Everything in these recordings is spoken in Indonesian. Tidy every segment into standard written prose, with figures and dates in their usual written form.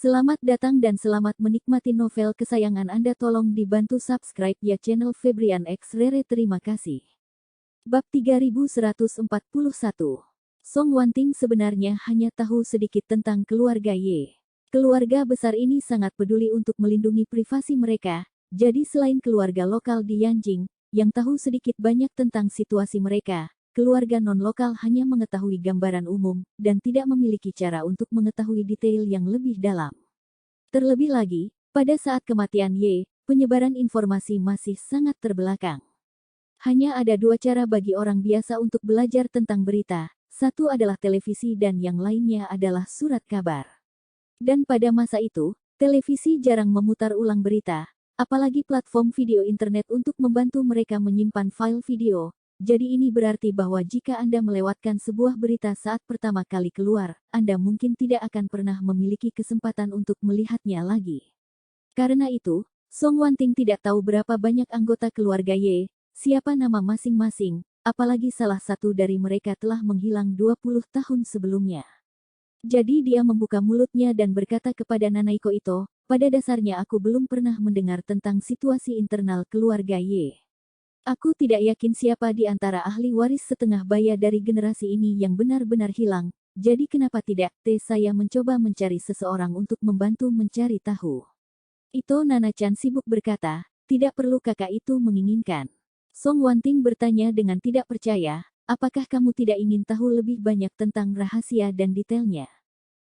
Selamat datang dan selamat menikmati novel kesayangan Anda. Tolong dibantu subscribe ya channel Febrian X Rere. Terima kasih. Bab 3141. Song Wanting sebenarnya hanya tahu sedikit tentang keluarga Ye. Keluarga besar ini sangat peduli untuk melindungi privasi mereka, jadi selain keluarga lokal di Yanjing, yang tahu sedikit banyak tentang situasi mereka, keluarga non-lokal hanya mengetahui gambaran umum, dan tidak memiliki cara untuk mengetahui detail yang lebih dalam. Terlebih lagi, pada saat kematian Ye, penyebaran informasi masih sangat terbelakang. Hanya ada dua cara bagi orang biasa untuk belajar tentang berita, satu adalah televisi dan yang lainnya adalah surat kabar. Dan pada masa itu, televisi jarang memutar ulang berita, apalagi platform video internet untuk membantu mereka menyimpan file video. Jadi ini berarti bahwa jika Anda melewatkan sebuah berita saat pertama kali keluar, Anda mungkin tidak akan pernah memiliki kesempatan untuk melihatnya lagi. Karena itu, Song Wanting tidak tahu berapa banyak anggota keluarga Ye, siapa nama masing-masing, apalagi salah satu dari mereka telah menghilang 20 tahun sebelumnya. Jadi dia membuka mulutnya dan berkata kepada Nanaiko Ito, pada dasarnya aku belum pernah mendengar tentang situasi internal keluarga Ye. Aku tidak yakin siapa di antara ahli waris setengah baya dari generasi ini yang benar-benar hilang, jadi kenapa tidak, saya mencoba mencari seseorang untuk membantu mencari tahu. Ito Nana-chan sibuk berkata, tidak perlu kakak itu menginginkan. Song Wanting bertanya dengan tidak percaya, apakah kamu tidak ingin tahu lebih banyak tentang rahasia dan detailnya?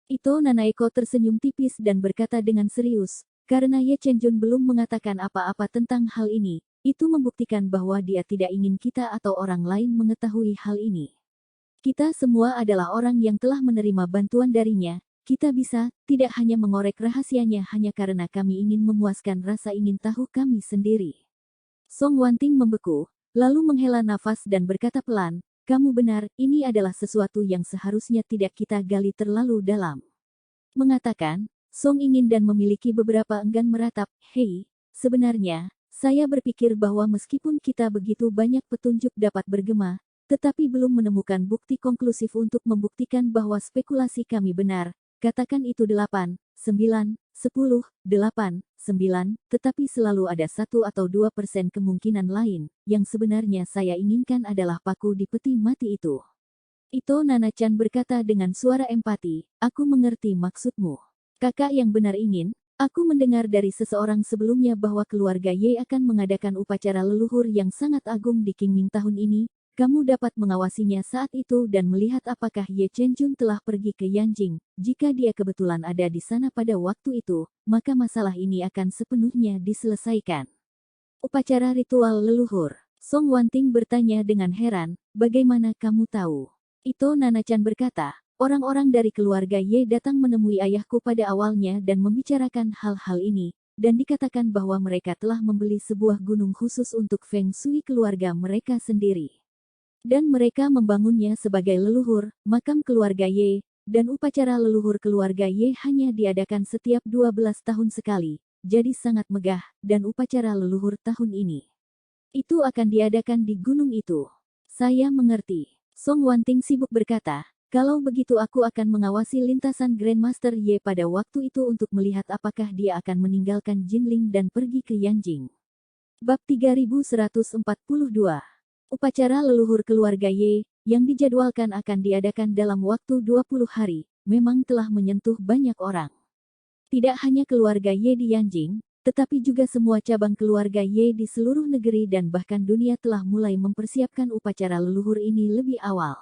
Ito Nanaiko tersenyum tipis dan berkata dengan serius, karena Ye Chenjun belum mengatakan apa-apa tentang hal ini, itu membuktikan bahwa dia tidak ingin kita atau orang lain mengetahui hal ini. Kita semua adalah orang yang telah menerima bantuan darinya, kita bisa, tidak hanya mengorek rahasianya hanya karena kami ingin memuaskan rasa ingin tahu kami sendiri. Song Wanting membeku, lalu menghela nafas dan berkata pelan, kamu benar, ini adalah sesuatu yang seharusnya tidak kita gali terlalu dalam. Mengatakan, Song ingin dan memiliki beberapa enggan meratap, hei, sebenarnya, saya berpikir bahwa meskipun kita begitu banyak petunjuk dapat bergema, tetapi belum menemukan bukti konklusif untuk membuktikan bahwa spekulasi kami benar, katakan itu 8, 9, 10, 8, 9, tetapi selalu ada 1 atau 2% kemungkinan lain, yang sebenarnya saya inginkan adalah paku di peti mati itu. Ito Nana-chan berkata dengan suara empati, aku mengerti maksudmu. Kakak yang benar ingin, aku mendengar dari seseorang sebelumnya bahwa keluarga Ye akan mengadakan upacara leluhur yang sangat agung di Qingming tahun ini. Kamu dapat mengawasinya saat itu dan melihat apakah Ye Chenjun telah pergi ke Yanjing. Jika dia kebetulan ada di sana pada waktu itu, maka masalah ini akan sepenuhnya diselesaikan. Upacara ritual leluhur. Song Wanting bertanya dengan heran, bagaimana kamu tahu? Ito Nana-chan berkata, orang-orang dari keluarga Ye datang menemui ayahku pada awalnya dan membicarakan hal-hal ini, dan dikatakan bahwa mereka telah membeli sebuah gunung khusus untuk Feng Shui keluarga mereka sendiri. Dan mereka membangunnya sebagai leluhur, makam keluarga Ye, dan upacara leluhur keluarga Ye hanya diadakan setiap 12 tahun sekali, jadi sangat megah, dan upacara leluhur tahun ini. Itu akan diadakan di gunung itu. Saya mengerti. Song Wanting sibuk berkata, kalau begitu aku akan mengawasi lintasan Grandmaster Ye pada waktu itu untuk melihat apakah dia akan meninggalkan Jinling dan pergi ke Yanjing. Bab 3142. Upacara leluhur keluarga Ye, yang dijadwalkan akan diadakan dalam waktu 20 hari, memang telah menyentuh banyak orang. Tidak hanya keluarga Ye di Yanjing, tetapi juga semua cabang keluarga Ye di seluruh negeri dan bahkan dunia telah mulai mempersiapkan upacara leluhur ini lebih awal.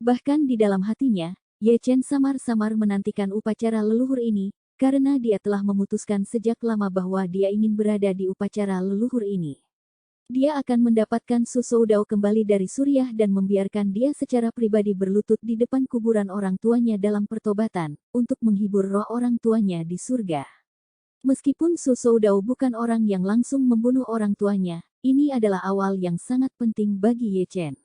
Bahkan di dalam hatinya, Ye Chen samar-samar menantikan upacara leluhur ini, karena dia telah memutuskan sejak lama bahwa dia ingin berada di upacara leluhur ini. Dia akan mendapatkan Su Soudao kembali dari Suriah dan membiarkan dia secara pribadi berlutut di depan kuburan orang tuanya dalam pertobatan, untuk menghibur roh orang tuanya di surga. Meskipun Su Soudao bukan orang yang langsung membunuh orang tuanya, ini adalah awal yang sangat penting bagi Ye Chen.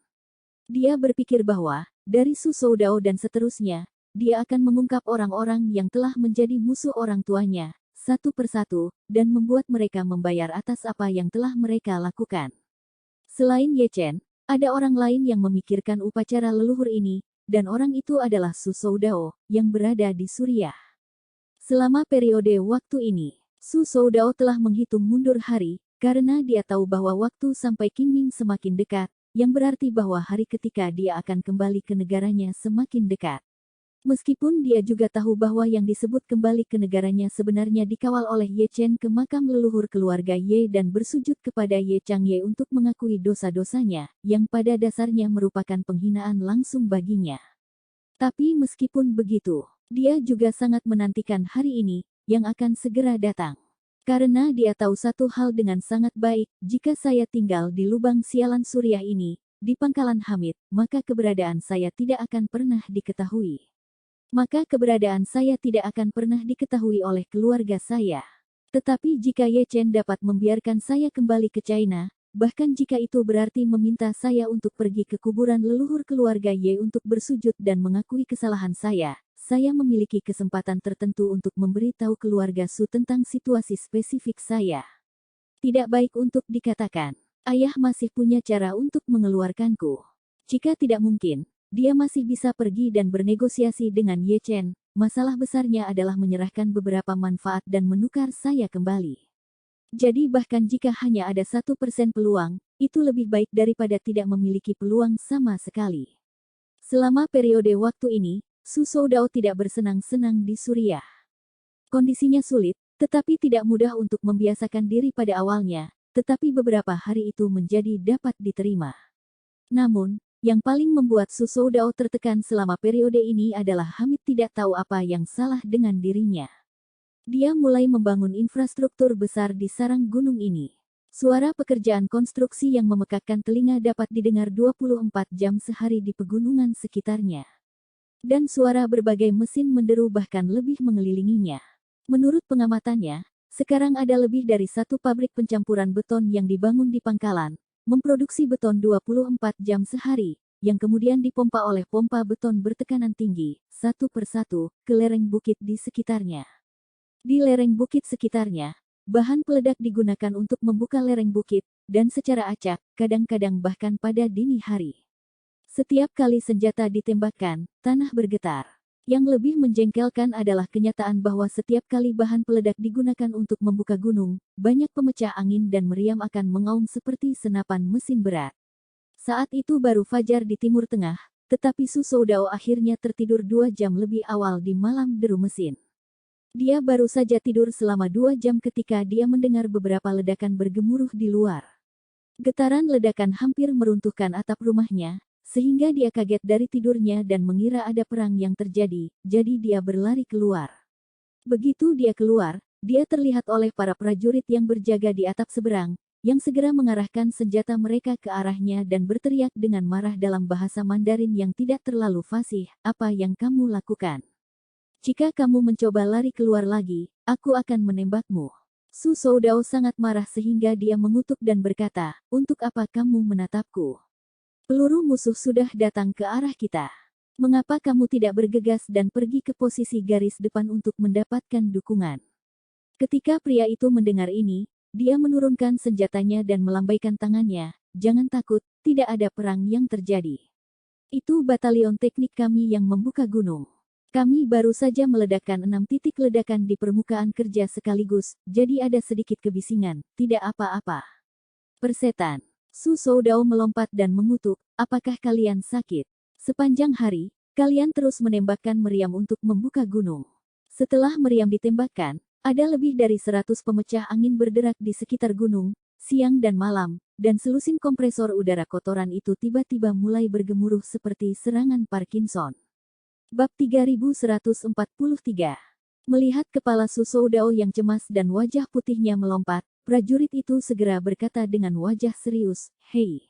Dia berpikir bahwa, dari Su Soudao dan seterusnya, dia akan mengungkap orang-orang yang telah menjadi musuh orang tuanya, satu persatu, dan membuat mereka membayar atas apa yang telah mereka lakukan. Selain Ye Chen, ada orang lain yang memikirkan upacara leluhur ini, dan orang itu adalah Su Soudao, yang berada di Suriah. Selama periode waktu ini, Su Soudao telah menghitung mundur hari, karena dia tahu bahwa waktu sampai Qingming semakin dekat, yang berarti bahwa hari ketika dia akan kembali ke negaranya semakin dekat. Meskipun dia juga tahu bahwa yang disebut kembali ke negaranya sebenarnya dikawal oleh Ye Chen ke makam leluhur keluarga Ye dan bersujud kepada Ye Changye untuk mengakui dosa-dosanya, yang pada dasarnya merupakan penghinaan langsung baginya. Tapi meskipun begitu, dia juga sangat menantikan hari ini, yang akan segera datang. Karena dia tahu satu hal dengan sangat baik, jika saya tinggal di lubang sialan Suriah ini, di Pangkalan Hamid, maka keberadaan saya tidak akan pernah diketahui. Maka keberadaan saya tidak akan pernah diketahui oleh keluarga saya. Tetapi jika Ye Chen dapat membiarkan saya kembali ke China, bahkan jika itu berarti meminta saya untuk pergi ke kuburan leluhur keluarga Ye untuk bersujud dan mengakui kesalahan saya memiliki kesempatan tertentu untuk memberitahu keluarga Su tentang situasi spesifik saya. Tidak baik untuk dikatakan, ayah masih punya cara untuk mengeluarkanku. Jika tidak mungkin, dia masih bisa pergi dan bernegosiasi dengan Ye Chen. Masalah besarnya adalah menyerahkan beberapa manfaat dan menukar saya kembali. Jadi bahkan jika hanya ada 1% peluang, itu lebih baik daripada tidak memiliki peluang sama sekali. Selama periode waktu ini, Su Soudao tidak bersenang-senang di Suriah. Kondisinya sulit, tetapi tidak mudah untuk membiasakan diri pada awalnya, tetapi beberapa hari itu menjadi dapat diterima. Namun, yang paling membuat Su Soudao tertekan selama periode ini adalah Hamid tidak tahu apa yang salah dengan dirinya. Dia mulai membangun infrastruktur besar di sarang gunung ini. Suara pekerjaan konstruksi yang memekakkan telinga dapat didengar 24 jam sehari di pegunungan sekitarnya. Dan suara berbagai mesin menderu bahkan lebih mengelilinginya. Menurut pengamatannya, sekarang ada lebih dari satu pabrik pencampuran beton yang dibangun di Pangkalan, memproduksi beton 24 jam sehari, yang kemudian dipompa oleh pompa beton bertekanan tinggi, satu persatu, ke lereng bukit di sekitarnya. Di lereng bukit sekitarnya, bahan peledak digunakan untuk membuka lereng bukit, dan secara acak, kadang-kadang bahkan pada dini hari. Setiap kali senjata ditembakkan, tanah bergetar. Yang lebih menjengkelkan adalah kenyataan bahwa setiap kali bahan peledak digunakan untuk membuka gunung, banyak pemecah angin dan meriam akan mengaum seperti senapan mesin berat. Saat itu baru fajar di Timur Tengah, tetapi Su Soudao akhirnya tertidur 2 jam lebih awal di malam deru mesin. Dia baru saja tidur selama 2 jam ketika dia mendengar beberapa ledakan bergemuruh di luar. Getaran ledakan hampir meruntuhkan atap rumahnya, sehingga dia kaget dari tidurnya dan mengira ada perang yang terjadi, jadi dia berlari keluar. Begitu dia keluar, dia terlihat oleh para prajurit yang berjaga di atap seberang, yang segera mengarahkan senjata mereka ke arahnya dan berteriak dengan marah dalam bahasa Mandarin yang tidak terlalu fasih, "Apa yang kamu lakukan? Jika kamu mencoba lari keluar lagi, aku akan menembakmu." Su Soudao sangat marah sehingga dia mengutuk dan berkata, "Untuk apa kamu menatapku? Peluru musuh sudah datang ke arah kita. Mengapa kamu tidak bergegas dan pergi ke posisi garis depan untuk mendapatkan dukungan?" Ketika pria itu mendengar ini, dia menurunkan senjatanya dan melambaikan tangannya, "Jangan takut, tidak ada perang yang terjadi. Itu batalion teknik kami yang membuka gunung. Kami baru saja meledakkan 6 titik ledakan di permukaan kerja sekaligus, jadi ada sedikit kebisingan, tidak apa-apa." Persetan. Su Soudao melompat dan mengutuk, "Apakah kalian sakit? Sepanjang hari, kalian terus menembakkan meriam untuk membuka gunung. Setelah meriam ditembakkan, ada lebih dari 100 pemecah angin berderak di sekitar gunung, siang dan malam, dan selusin kompresor udara kotoran itu tiba-tiba mulai bergemuruh seperti serangan Parkinson." Bab 3143. Melihat kepala Su Soudao yang cemas dan wajah putihnya melompat, prajurit itu segera berkata dengan wajah serius, "Hei,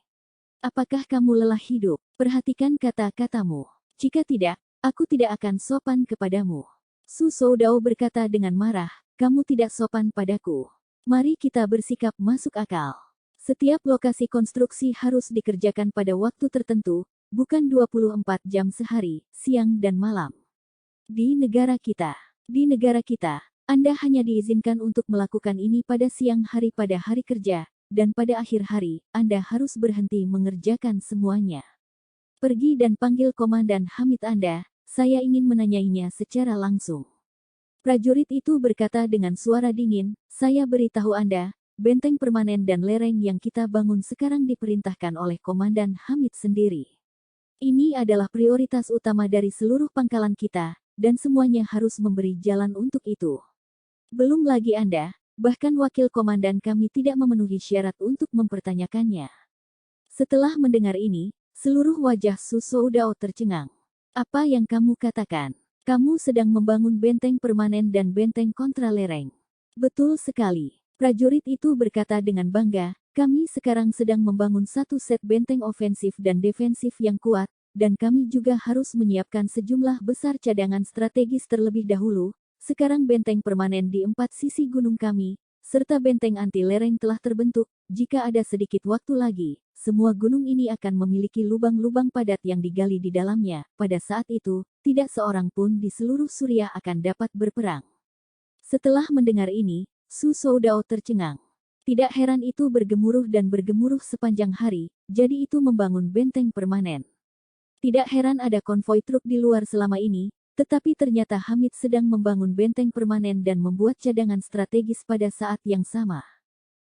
apakah kamu lelah hidup? Perhatikan kata-katamu. Jika tidak, aku tidak akan sopan kepadamu." Su Soudao berkata dengan marah, "Kamu tidak sopan padaku. Mari kita bersikap masuk akal. Setiap lokasi konstruksi harus dikerjakan pada waktu tertentu, bukan 24 jam sehari, siang dan malam. Di negara kita, Anda hanya diizinkan untuk melakukan ini pada siang hari pada hari kerja, dan pada akhir hari, Anda harus berhenti mengerjakan semuanya. Pergi dan panggil Komandan Hamid Anda, saya ingin menanyainya secara langsung." Prajurit itu berkata dengan suara dingin, saya beritahu Anda, benteng permanen dan lereng yang kita bangun sekarang diperintahkan oleh Komandan Hamid sendiri. Ini adalah prioritas utama dari seluruh pangkalan kita, dan semuanya harus memberi jalan untuk itu. Belum lagi Anda, bahkan wakil komandan kami tidak memenuhi syarat untuk mempertanyakannya. Setelah mendengar ini, seluruh wajah Su Soudao tercengang. Apa yang kamu katakan? Kamu sedang membangun benteng permanen dan benteng kontra lereng. Betul sekali. Prajurit itu berkata dengan bangga, kami sekarang sedang membangun satu set benteng ofensif dan defensif yang kuat, dan kami juga harus menyiapkan sejumlah besar cadangan strategis terlebih dahulu. Sekarang benteng permanen di 4 sisi gunung kami, serta benteng anti lereng telah terbentuk. Jika ada sedikit waktu lagi, semua gunung ini akan memiliki lubang-lubang padat yang digali di dalamnya. Pada saat itu, tidak seorang pun di seluruh Suriah akan dapat berperang. Setelah mendengar ini, Su Soudao tercengang. Tidak heran itu bergemuruh dan bergemuruh sepanjang hari, jadi itu membangun benteng permanen. Tidak heran ada konvoi truk di luar selama ini, tetapi ternyata Hamid sedang membangun benteng permanen dan membuat cadangan strategis pada saat yang sama.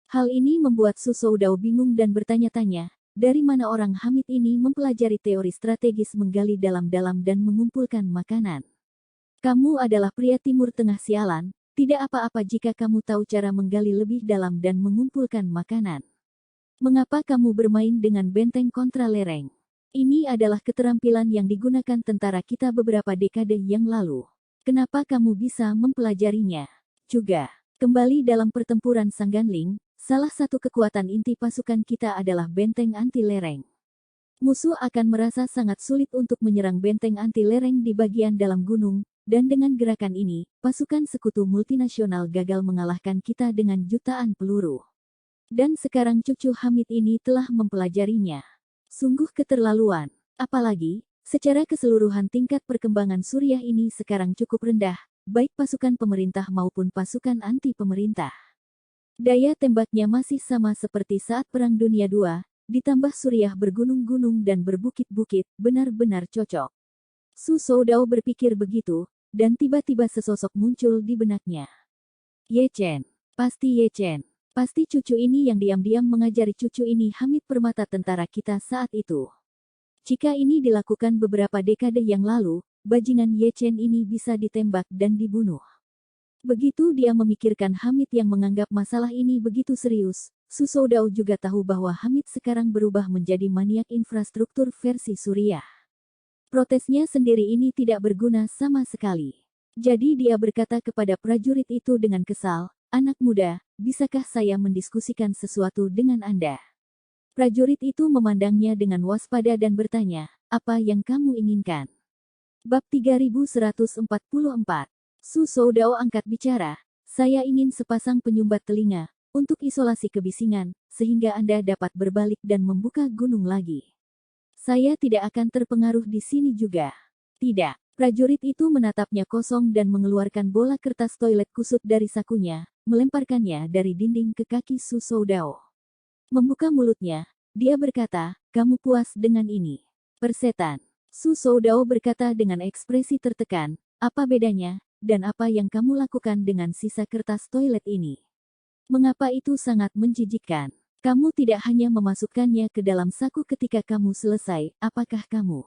Hal ini membuat Su Soudao bingung dan bertanya-tanya, dari mana orang Hamid ini mempelajari teori strategis menggali dalam-dalam dan mengumpulkan makanan. Kamu adalah pria Timur Tengah sialan, tidak apa-apa jika kamu tahu cara menggali lebih dalam dan mengumpulkan makanan. Mengapa kamu bermain dengan benteng kontra lereng? Ini adalah keterampilan yang digunakan tentara kita beberapa dekade yang lalu. Kenapa kamu bisa mempelajarinya? Juga, kembali dalam pertempuran Sangganling, salah satu kekuatan inti pasukan kita adalah benteng anti lereng. Musuh akan merasa sangat sulit untuk menyerang benteng anti lereng di bagian dalam gunung, dan dengan gerakan ini, pasukan sekutu multinasional gagal mengalahkan kita dengan jutaan peluru. Dan sekarang cucu Hamid ini telah mempelajarinya. Sungguh keterlaluan. Apalagi, secara keseluruhan tingkat perkembangan Suriah ini sekarang cukup rendah, baik pasukan pemerintah maupun pasukan anti pemerintah. Daya tembaknya masih sama seperti saat Perang Dunia II, ditambah Suriah bergunung-gunung dan berbukit-bukit, benar-benar cocok. Su Soudao berpikir begitu, dan tiba-tiba sesosok muncul di benaknya. Ye Chen. Pasti Ye Chen. Pasti cucu ini yang diam-diam mengajari cucu ini Hamid permata tentara kita saat itu. Jika ini dilakukan beberapa dekade yang lalu, bajingan Ye Chen ini bisa ditembak dan dibunuh. Begitu dia memikirkan Hamid yang menganggap masalah ini begitu serius, Su Soudao juga tahu bahwa Hamid sekarang berubah menjadi maniak infrastruktur versi Suriah. Protesnya sendiri ini tidak berguna sama sekali. Jadi dia berkata kepada prajurit itu dengan kesal, anak muda, bisakah saya mendiskusikan sesuatu dengan Anda? Prajurit itu memandangnya dengan waspada dan bertanya, apa yang kamu inginkan? Bab 3144 Su Soudao angkat bicara, saya ingin sepasang penyumbat telinga, untuk isolasi kebisingan, sehingga Anda dapat berbalik dan membuka gunung lagi. Saya tidak akan terpengaruh di sini juga. Tidak, prajurit itu menatapnya kosong dan mengeluarkan bola kertas toilet kusut dari sakunya, melemparkannya dari dinding ke kaki Su Soudao. Membuka mulutnya, dia berkata, kamu puas dengan ini? Persetan. Su Soudao berkata dengan ekspresi tertekan, apa bedanya? Dan apa yang kamu lakukan dengan sisa kertas toilet ini? Mengapa itu sangat menjijikkan? Kamu tidak hanya memasukkannya ke dalam saku ketika kamu selesai, apakah kamu?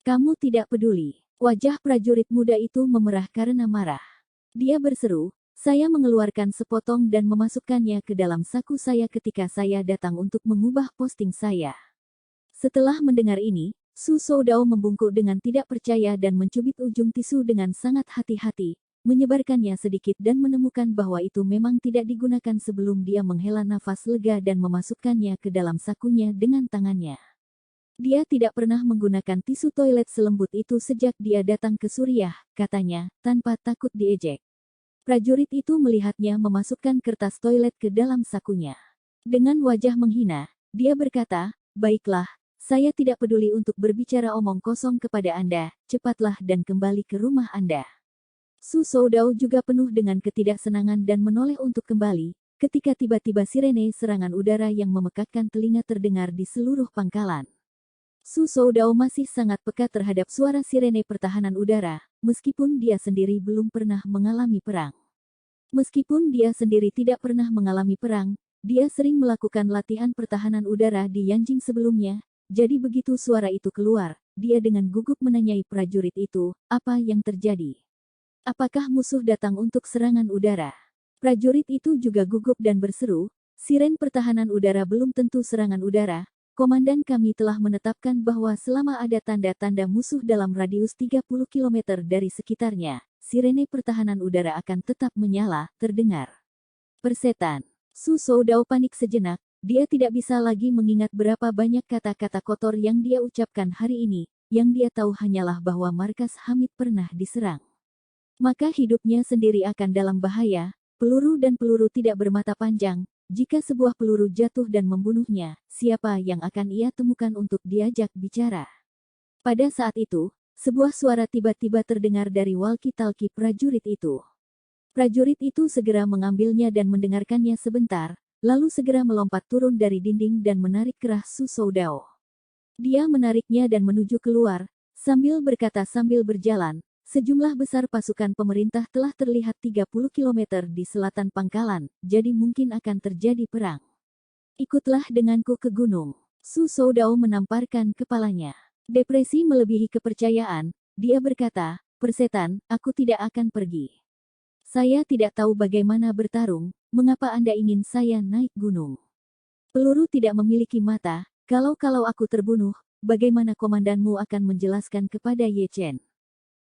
Kamu tidak peduli. Wajah prajurit muda itu memerah karena marah. Dia berseru, saya mengeluarkan sepotong dan memasukkannya ke dalam saku saya ketika saya datang untuk mengubah posting saya. Setelah mendengar ini, Su Soudao membungkuk dengan tidak percaya dan mencubit ujung tisu dengan sangat hati-hati, menyebarkannya sedikit dan menemukan bahwa itu memang tidak digunakan sebelum dia menghela nafas lega dan memasukkannya ke dalam sakunya dengan tangannya. Dia tidak pernah menggunakan tisu toilet selembut itu sejak dia datang ke Suriah, katanya, tanpa takut diejek. Prajurit itu melihatnya memasukkan kertas toilet ke dalam sakunya. Dengan wajah menghina, dia berkata, baiklah, saya tidak peduli untuk berbicara omong kosong kepada Anda, cepatlah dan kembali ke rumah Anda. Su Soudao juga penuh dengan ketidaksenangan dan menoleh untuk kembali, ketika tiba-tiba sirene serangan udara yang memekakkan telinga terdengar di seluruh pangkalan. Su Soudao masih sangat peka terhadap suara sirene pertahanan udara, meskipun dia sendiri belum pernah mengalami perang. Meskipun dia sendiri tidak pernah mengalami perang, dia sering melakukan latihan pertahanan udara di Yanjing sebelumnya, jadi begitu suara itu keluar, dia dengan gugup menanyai prajurit itu, apa yang terjadi? Apakah musuh datang untuk serangan udara? Prajurit itu juga gugup dan berseru, siren pertahanan udara belum tentu serangan udara. Komandan kami telah menetapkan bahwa selama ada tanda-tanda musuh dalam radius 30 km dari sekitarnya, sirene pertahanan udara akan tetap menyala, terdengar. Persetan. Su Soudao panik sejenak, dia tidak bisa lagi mengingat berapa banyak kata-kata kotor yang dia ucapkan hari ini, yang dia tahu hanyalah bahwa markas Hamid pernah diserang. Maka hidupnya sendiri akan dalam bahaya, peluru dan peluru tidak bermata panjang. Jika sebuah peluru jatuh dan membunuhnya, siapa yang akan ia temukan untuk diajak bicara? Pada saat itu, sebuah suara tiba-tiba terdengar dari walkie-talkie prajurit itu. Prajurit itu segera mengambilnya dan mendengarkannya sebentar, lalu segera melompat turun dari dinding dan menarik kerah Su Soudao. Dia menariknya dan menuju keluar, sambil berkata sambil berjalan, sejumlah besar pasukan pemerintah telah terlihat 30 km di selatan pangkalan, jadi mungkin akan terjadi perang. Ikutlah denganku ke gunung. Su Soudao menamparkan kepalanya. Depresi melebihi kepercayaan, dia berkata, persetan, aku tidak akan pergi. Saya tidak tahu bagaimana bertarung, mengapa Anda ingin saya naik gunung? Peluru tidak memiliki mata, kalau aku terbunuh, bagaimana komandanmu akan menjelaskan kepada Ye Chen?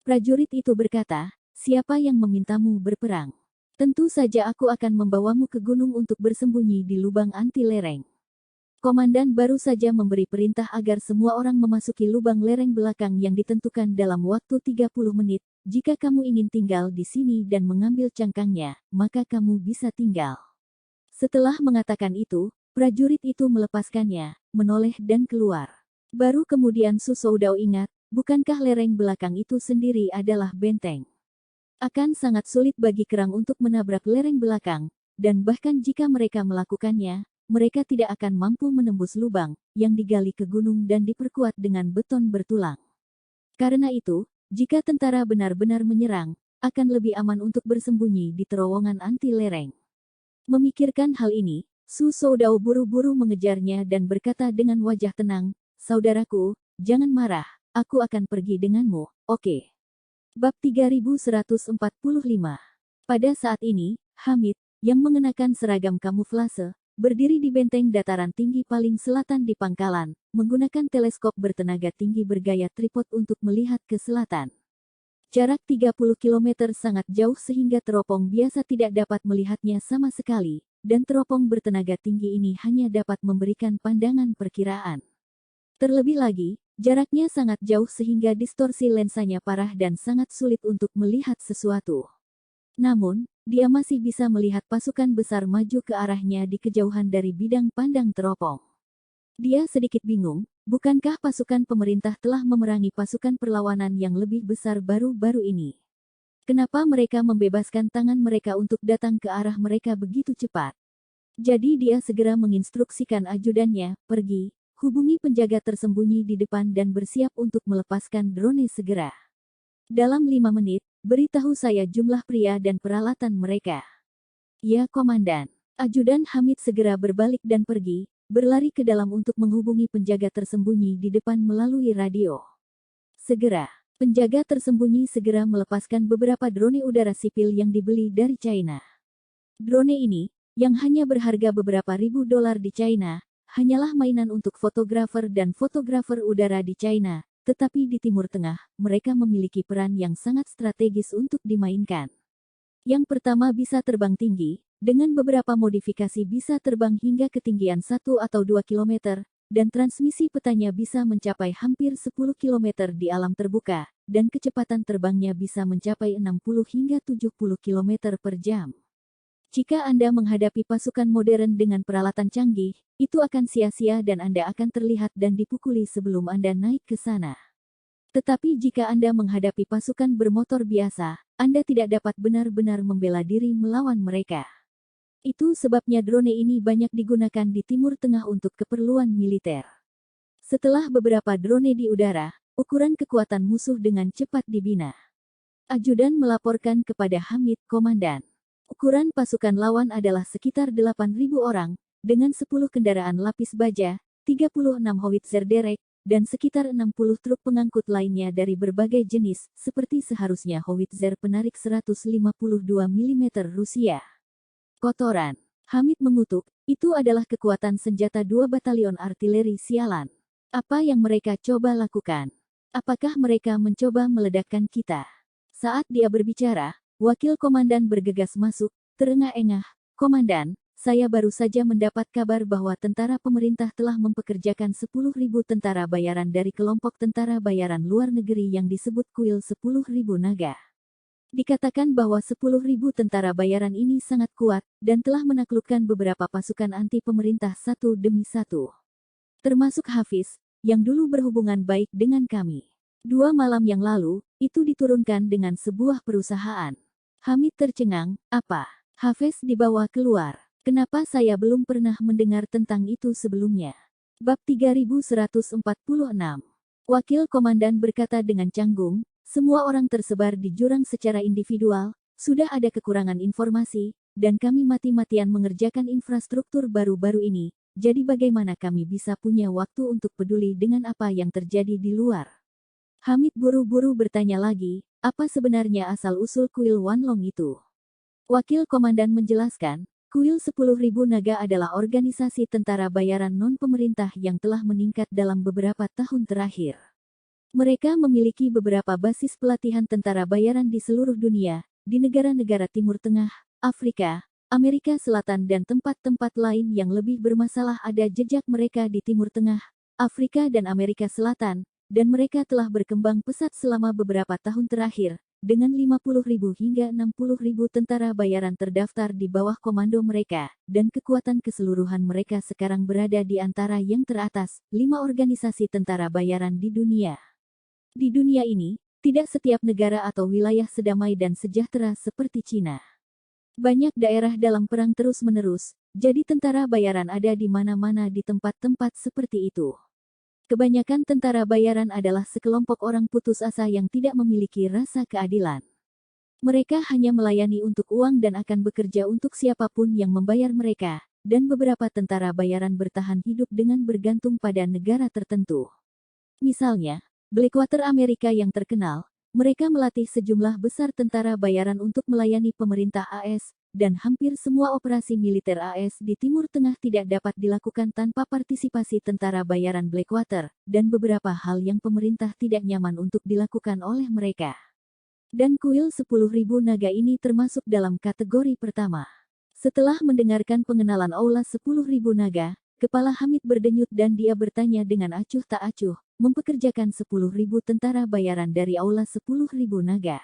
Prajurit itu berkata, siapa yang memintamu berperang? Tentu saja aku akan membawamu ke gunung untuk bersembunyi di lubang anti lereng. Komandan baru saja memberi perintah agar semua orang memasuki lubang lereng belakang yang ditentukan dalam waktu 30 menit. Jika kamu ingin tinggal di sini dan mengambil cangkangnya, maka kamu bisa tinggal. Setelah mengatakan itu, prajurit itu melepaskannya, menoleh dan keluar. Baru kemudian Su Soudao ingat, bukankah lereng belakang itu sendiri adalah benteng? Akan sangat sulit bagi kerang untuk menabrak lereng belakang, dan bahkan jika mereka melakukannya, mereka tidak akan mampu menembus lubang yang digali ke gunung dan diperkuat dengan beton bertulang. Karena itu, jika tentara benar-benar menyerang, akan lebih aman untuk bersembunyi di terowongan anti lereng. Memikirkan hal ini, Su Soudao buru-buru mengejarnya dan berkata dengan wajah tenang, saudaraku, jangan marah. Aku akan pergi denganmu, oke. Bab 3145. Pada saat ini, Hamid, yang mengenakan seragam kamuflase, berdiri di benteng dataran tinggi paling selatan di pangkalan, menggunakan teleskop bertenaga tinggi bergaya tripod untuk melihat ke selatan. Jarak 30 km sangat jauh sehingga teropong biasa tidak dapat melihatnya sama sekali, dan teropong bertenaga tinggi ini hanya dapat memberikan pandangan perkiraan. Terlebih lagi, jaraknya sangat jauh sehingga distorsi lensanya parah dan sangat sulit untuk melihat sesuatu. Namun, dia masih bisa melihat pasukan besar maju ke arahnya di kejauhan dari bidang pandang teropong. Dia sedikit bingung, bukankah pasukan pemerintah telah memerangi pasukan perlawanan yang lebih besar baru-baru ini? Kenapa mereka membebaskan tangan mereka untuk datang ke arah mereka begitu cepat? Jadi dia segera menginstruksikan ajudannya, pergi, hubungi penjaga tersembunyi di depan dan bersiap untuk melepaskan drone segera. Dalam 5 menit, beritahu saya jumlah pria dan peralatan mereka. Ya, Komandan. Ajudan Hamid segera berbalik dan pergi, berlari ke dalam untuk menghubungi penjaga tersembunyi di depan melalui radio. Segera, penjaga tersembunyi segera melepaskan beberapa drone udara sipil yang dibeli dari China. Drone ini, yang hanya berharga beberapa ribu dolar di China, hanyalah mainan untuk fotografer dan fotografer udara di China, tetapi di Timur Tengah, mereka memiliki peran yang sangat strategis untuk dimainkan. Yang pertama bisa terbang tinggi, dengan beberapa modifikasi bisa terbang hingga ketinggian 1 atau 2 km, dan transmisi petanya bisa mencapai hampir 10 km di alam terbuka, dan kecepatan terbangnya bisa mencapai 60 hingga 70 km per jam. Jika Anda menghadapi pasukan modern dengan peralatan canggih, itu akan sia-sia dan Anda akan terlihat dan dipukuli sebelum Anda naik ke sana. Tetapi jika Anda menghadapi pasukan bermotor biasa, Anda tidak dapat benar-benar membela diri melawan mereka. Itu sebabnya drone ini banyak digunakan di Timur Tengah untuk keperluan militer. Setelah beberapa drone di udara, ukuran kekuatan musuh dengan cepat dibina. Ajudan melaporkan kepada Hamid, "Komandan, ukuran pasukan lawan adalah sekitar 8.000 orang, dengan 10 kendaraan lapis baja, 36 howitzer derek, dan sekitar 60 truk pengangkut lainnya dari berbagai jenis, seperti seharusnya howitzer penarik 152 mm Rusia." Kotoran. Hamid mengutuk, "Itu adalah kekuatan senjata 2 batalion artileri sialan. Apa yang mereka coba lakukan? Apakah mereka mencoba meledakkan kita?" Saat dia berbicara, wakil komandan bergegas masuk, terengah-engah, "Komandan, saya baru saja mendapat kabar bahwa tentara pemerintah telah mempekerjakan 10.000 tentara bayaran dari kelompok tentara bayaran luar negeri yang disebut Kuil 10.000 Naga. Dikatakan bahwa 10.000 tentara bayaran ini sangat kuat, dan telah menaklukkan beberapa pasukan anti pemerintah satu demi satu. Termasuk Hafiz, yang dulu berhubungan baik dengan kami. 2 malam yang lalu, itu diturunkan dengan sebuah perusahaan." Hamid tercengang, "Apa? Hafiz dibawa keluar? Kenapa saya belum pernah mendengar tentang itu sebelumnya?" Bab 3146. Wakil komandan berkata dengan canggung, "Semua orang tersebar di jurang secara individual, sudah ada kekurangan informasi, dan kami mati-matian mengerjakan infrastruktur baru-baru ini, jadi bagaimana kami bisa punya waktu untuk peduli dengan apa yang terjadi di luar?" Hamid buru-buru bertanya lagi, "Apa sebenarnya asal-usul Kuil Wanlong itu?" Wakil komandan menjelaskan, Kuil 10.000 Naga adalah organisasi tentara bayaran non-pemerintah yang telah meningkat dalam beberapa tahun terakhir. Mereka memiliki beberapa basis pelatihan tentara bayaran di seluruh dunia, di negara-negara Timur Tengah, Afrika, Amerika Selatan dan tempat-tempat lain yang lebih bermasalah. Ada jejak mereka di Timur Tengah, Afrika dan Amerika Selatan, dan mereka telah berkembang pesat selama beberapa tahun terakhir, dengan 50.000 hingga 60.000 tentara bayaran terdaftar di bawah komando mereka, dan kekuatan keseluruhan mereka sekarang berada di antara yang teratas, 5 organisasi tentara bayaran di dunia. Di dunia ini, tidak setiap negara atau wilayah sedamai dan sejahtera seperti Cina. Banyak daerah dalam perang terus-menerus, jadi tentara bayaran ada di mana-mana di tempat-tempat seperti itu. Kebanyakan tentara bayaran adalah sekelompok orang putus asa yang tidak memiliki rasa keadilan. Mereka hanya melayani untuk uang dan akan bekerja untuk siapapun yang membayar mereka, dan beberapa tentara bayaran bertahan hidup dengan bergantung pada negara tertentu. Misalnya, Blackwater Amerika yang terkenal, mereka melatih sejumlah besar tentara bayaran untuk melayani pemerintah AS, dan hampir semua operasi militer AS di Timur Tengah tidak dapat dilakukan tanpa partisipasi tentara bayaran Blackwater, dan beberapa hal yang pemerintah tidak nyaman untuk dilakukan oleh mereka. Dan Kuil 10.000 Naga ini termasuk dalam kategori pertama. Setelah mendengarkan pengenalan Aula 10.000 Naga, kepala Hamid berdenyut dan dia bertanya dengan acuh tak acuh, "Mempekerjakan 10.000 tentara bayaran dari Aula 10.000 Naga.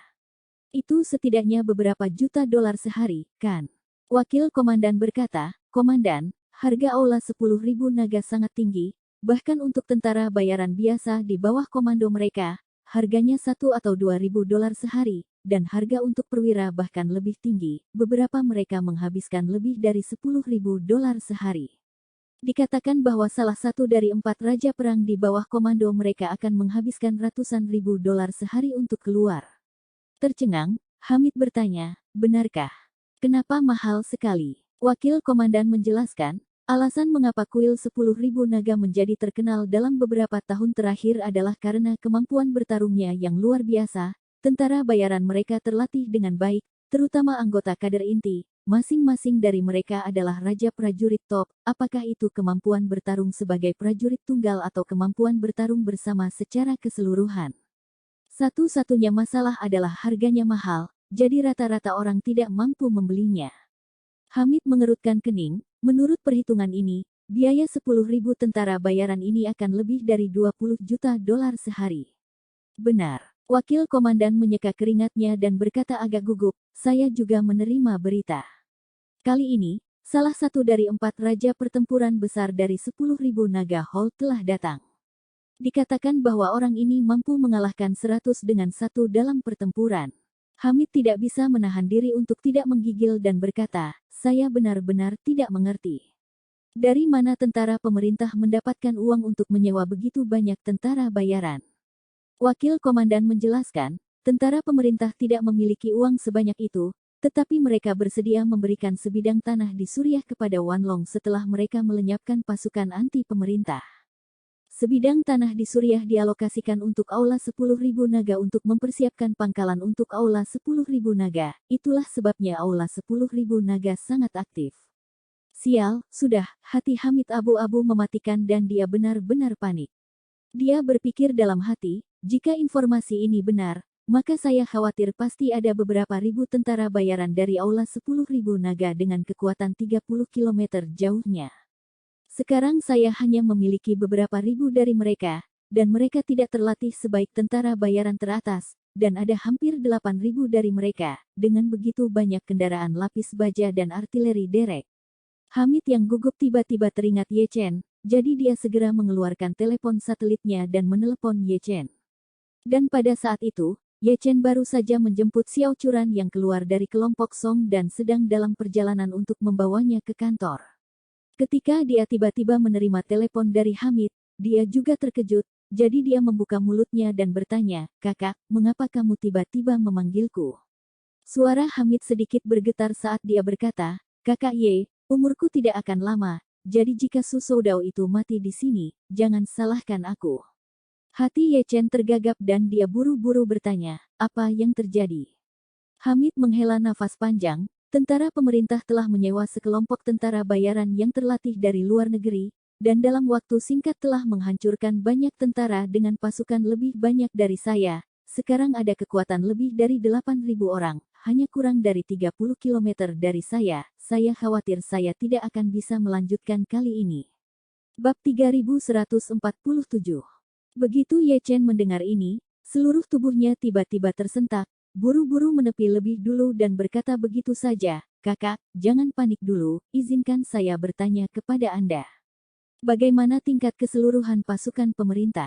Itu setidaknya beberapa juta dolar sehari, kan?" Wakil komandan berkata, "Komandan, harga Aula 10.000 Naga sangat tinggi, bahkan untuk tentara bayaran biasa di bawah komando mereka, harganya 1 atau 2.000 dolar sehari, dan harga untuk perwira bahkan lebih tinggi, beberapa mereka menghabiskan lebih dari 10.000 dolar sehari. Dikatakan bahwa salah satu dari 4 raja perang di bawah komando mereka akan menghabiskan ratusan ribu dolar sehari untuk keluar." Tercengang, Hamid bertanya, "Benarkah? Kenapa mahal sekali?" Wakil komandan menjelaskan, alasan mengapa Kuil 10.000 Naga menjadi terkenal dalam beberapa tahun terakhir adalah karena kemampuan bertarungnya yang luar biasa. Tentara bayaran mereka terlatih dengan baik, terutama anggota kader inti. Masing-masing dari mereka adalah raja prajurit top, apakah itu kemampuan bertarung sebagai prajurit tunggal atau kemampuan bertarung bersama secara keseluruhan. Satu-satunya masalah adalah harganya mahal, jadi rata-rata orang tidak mampu membelinya. Hamid mengerutkan kening, menurut perhitungan ini, biaya 10.000 tentara bayaran ini akan lebih dari 20 juta dolar sehari. Benar. Wakil komandan menyeka keringatnya dan berkata agak gugup, "Saya juga menerima berita. Kali ini, salah satu dari 4 raja pertempuran besar dari 10.000 Naga Hall telah datang. Dikatakan bahwa orang ini mampu mengalahkan 100 dengan 1 dalam pertempuran." Hamid tidak bisa menahan diri untuk tidak menggigil dan berkata, "Saya benar-benar tidak mengerti. Dari mana tentara pemerintah mendapatkan uang untuk menyewa begitu banyak tentara bayaran? Wakil komandan menjelaskan, tentara pemerintah tidak memiliki uang sebanyak itu, tetapi mereka bersedia memberikan sebidang tanah di Suriah kepada Wanlong setelah mereka melenyapkan pasukan anti pemerintah. Sebidang tanah di Suriah dialokasikan untuk Aula 10.000 naga untuk mempersiapkan pangkalan untuk Aula 10.000 naga, itulah sebabnya Aula 10.000 naga sangat aktif. Sial, sudah, hati Hamid abu-abu mematikan dan dia benar-benar panik. Dia berpikir dalam hati, jika informasi ini benar, maka saya khawatir pasti ada beberapa ribu tentara bayaran dari Aula 10.000 naga dengan kekuatan 30 km jauhnya. Sekarang saya hanya memiliki beberapa ribu dari mereka, dan mereka tidak terlatih sebaik tentara bayaran teratas, dan ada hampir 8.000 dari mereka, dengan begitu banyak kendaraan lapis baja dan artileri derek. Hamid yang gugup tiba-tiba teringat Ye Chen, jadi dia segera mengeluarkan telepon satelitnya dan menelepon Ye Chen. Dan pada saat itu, Ye Chen baru saja menjemput Xiao Churan yang keluar dari kelompok Song dan sedang dalam perjalanan untuk membawanya ke kantor. Ketika dia tiba-tiba menerima telepon dari Hamid, dia juga terkejut, jadi dia membuka mulutnya dan bertanya, "Kakak, mengapa kamu tiba-tiba memanggilku?" Suara Hamid sedikit bergetar saat dia berkata, "Kakak Ye, umurku tidak akan lama, jadi jika Su Soudao itu mati di sini, jangan salahkan aku." Hati Ye Chen tergagap dan dia buru-buru bertanya, "Apa yang terjadi?" Hamid menghela nafas panjang. Tentara pemerintah telah menyewa sekelompok tentara bayaran yang terlatih dari luar negeri, dan dalam waktu singkat telah menghancurkan banyak tentara dengan pasukan lebih banyak dari saya. Sekarang ada kekuatan lebih dari 8.000 orang, hanya kurang dari 30 km dari saya. Saya khawatir saya tidak akan bisa melanjutkan kali ini. Bab 3147. Begitu Ye Chen mendengar ini, seluruh tubuhnya tiba-tiba tersentak. Buru-buru menepi lebih dulu dan berkata begitu saja, "Kakak, jangan panik dulu, izinkan saya bertanya kepada Anda. Bagaimana tingkat keseluruhan pasukan pemerintah?"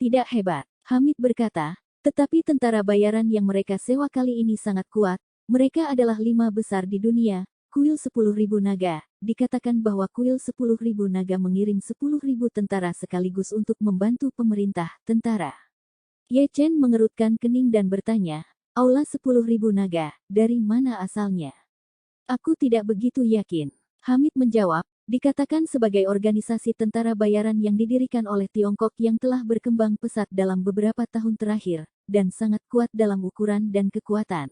"Tidak hebat," Hamid berkata, "tetapi tentara bayaran yang mereka sewa kali ini sangat kuat. Mereka adalah 5 besar di dunia, kuil 10.000 naga. Dikatakan bahwa kuil 10.000 naga mengirim 10.000 tentara sekaligus untuk membantu pemerintah, tentara." Ye Chen mengerutkan kening dan bertanya, "Aula 10.000 naga, dari mana asalnya?" "Aku tidak begitu yakin," Hamid menjawab, "dikatakan sebagai organisasi tentara bayaran yang didirikan oleh Tiongkok yang telah berkembang pesat dalam beberapa tahun terakhir, dan sangat kuat dalam ukuran dan kekuatan.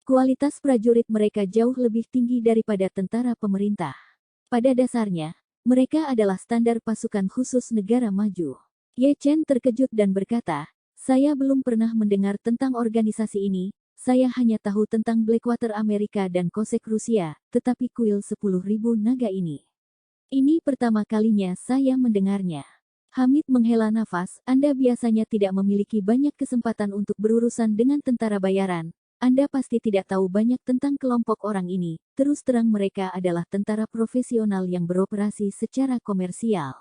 Kualitas prajurit mereka jauh lebih tinggi daripada tentara pemerintah. Pada dasarnya, mereka adalah standar pasukan khusus negara maju." Ye Chen terkejut dan berkata, "Saya belum pernah mendengar tentang organisasi ini, saya hanya tahu tentang Blackwater Amerika dan Kosek Rusia, tetapi kuil 10.000 naga ini. Ini pertama kalinya saya mendengarnya." Hamid menghela nafas, "Anda biasanya tidak memiliki banyak kesempatan untuk berurusan dengan tentara bayaran. Anda pasti tidak tahu banyak tentang kelompok orang ini, terus terang mereka adalah tentara profesional yang beroperasi secara komersial.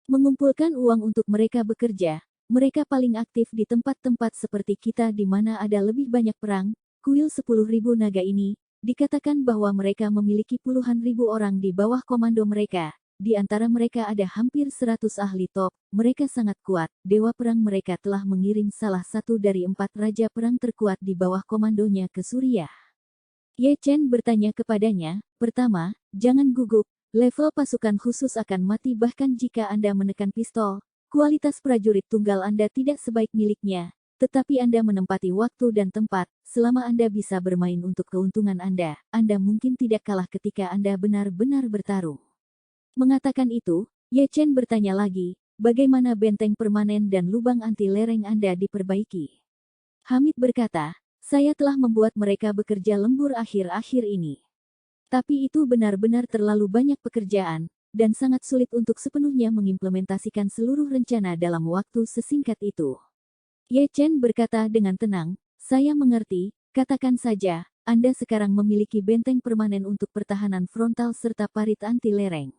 Mengumpulkan uang untuk mereka bekerja. Mereka paling aktif di tempat-tempat seperti kita di mana ada lebih banyak perang. Kuil 10.000 naga ini, dikatakan bahwa mereka memiliki puluhan ribu orang di bawah komando mereka. Di antara mereka ada hampir 100 ahli top, mereka sangat kuat. Dewa perang mereka telah mengirim salah satu dari 4 raja perang terkuat di bawah komandonya ke Suriah." Ye Chen bertanya kepadanya, "Pertama, jangan gugup, level pasukan khusus akan mati bahkan jika Anda menekan pistol. Kualitas prajurit tunggal Anda tidak sebaik miliknya, tetapi Anda menempati waktu dan tempat. Selama Anda bisa bermain untuk keuntungan Anda mungkin tidak kalah ketika Anda benar-benar bertarung." Mengatakan itu, Ye Chen bertanya lagi, "Bagaimana benteng permanen dan lubang anti lereng Anda diperbaiki?" Hamid berkata, "Saya telah membuat mereka bekerja lembur akhir-akhir ini. Tapi itu benar-benar terlalu banyak pekerjaan, dan sangat sulit untuk sepenuhnya mengimplementasikan seluruh rencana dalam waktu sesingkat itu." Ye Chen berkata dengan tenang, "Saya mengerti, katakan saja, Anda sekarang memiliki benteng permanen untuk pertahanan frontal serta parit anti lereng.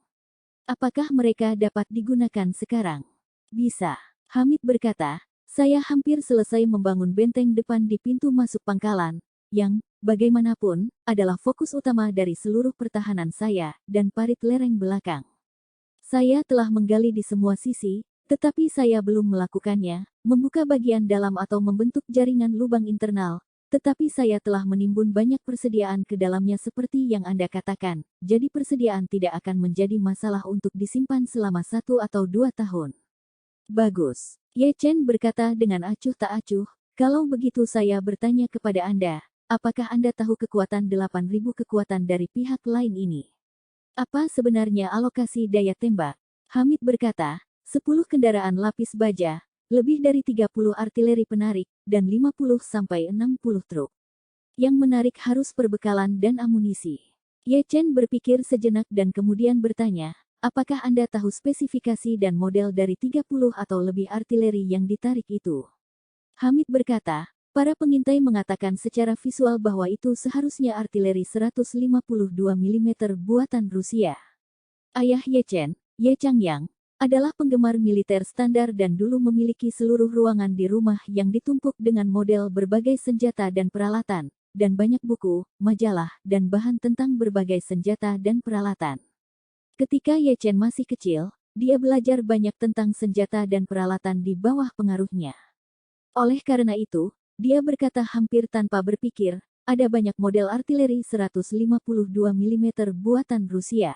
Apakah mereka dapat digunakan sekarang?" "Bisa," Hamid berkata, "saya hampir selesai membangun benteng depan di pintu masuk pangkalan, yang bagaimanapun, adalah fokus utama dari seluruh pertahanan saya, dan parit lereng belakang. Saya telah menggali di semua sisi, tetapi saya belum melakukannya, membuka bagian dalam atau membentuk jaringan lubang internal, tetapi saya telah menimbun banyak persediaan ke dalamnya seperti yang Anda katakan, jadi persediaan tidak akan menjadi masalah untuk disimpan selama 1 atau 2 tahun. Bagus. Ye Chen berkata dengan acuh tak acuh, kalau begitu saya bertanya kepada Anda, apakah Anda tahu kekuatan 8.000 kekuatan dari pihak lain ini? Apa sebenarnya alokasi daya tembak? Hamid berkata, 10 kendaraan lapis baja, lebih dari 30 artileri penarik, dan 50-60 truk. Yang menarik harus perbekalan dan amunisi. Ye Chen berpikir sejenak dan kemudian bertanya, apakah Anda tahu spesifikasi dan model dari 30 atau lebih artileri yang ditarik itu? Hamid berkata, para pengintai mengatakan secara visual bahwa itu seharusnya artileri 152 mm buatan Rusia. Ayah Ye Chen, Ye Changyang, adalah penggemar militer standar dan dulu memiliki seluruh ruangan di rumah yang ditumpuk dengan model berbagai senjata dan peralatan, dan banyak buku, majalah, dan bahan tentang berbagai senjata dan peralatan. Ketika Ye Chen masih kecil, dia belajar banyak tentang senjata dan peralatan di bawah pengaruhnya. Oleh karena itu, dia berkata hampir tanpa berpikir, ada banyak model artileri 152 mm buatan Rusia.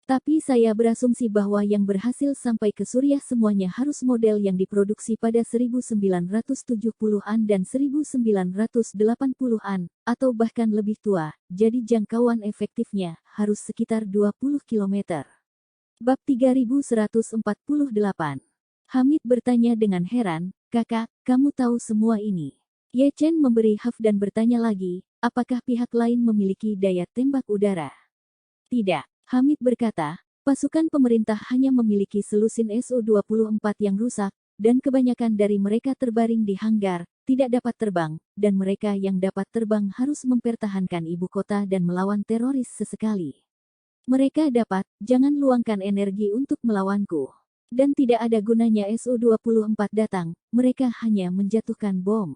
Tapi saya berasumsi bahwa yang berhasil sampai ke Suriah semuanya harus model yang diproduksi pada 1970-an dan 1980-an, atau bahkan lebih tua, jadi jangkauan efektifnya harus sekitar 20 km. Bab 3148. Hamid bertanya dengan heran, kakak, kamu tahu semua ini? Ye Chen memberi haf dan bertanya lagi, apakah pihak lain memiliki daya tembak udara? Tidak. Hamid berkata, pasukan pemerintah hanya memiliki selusin Su-24 yang rusak, dan kebanyakan dari mereka terbaring di hanggar, tidak dapat terbang, dan mereka yang dapat terbang harus mempertahankan ibu kota dan melawan teroris sesekali. Mereka dapat, jangan luangkan energi untuk melawanku. Dan tidak ada gunanya Su-24 datang, mereka hanya menjatuhkan bom.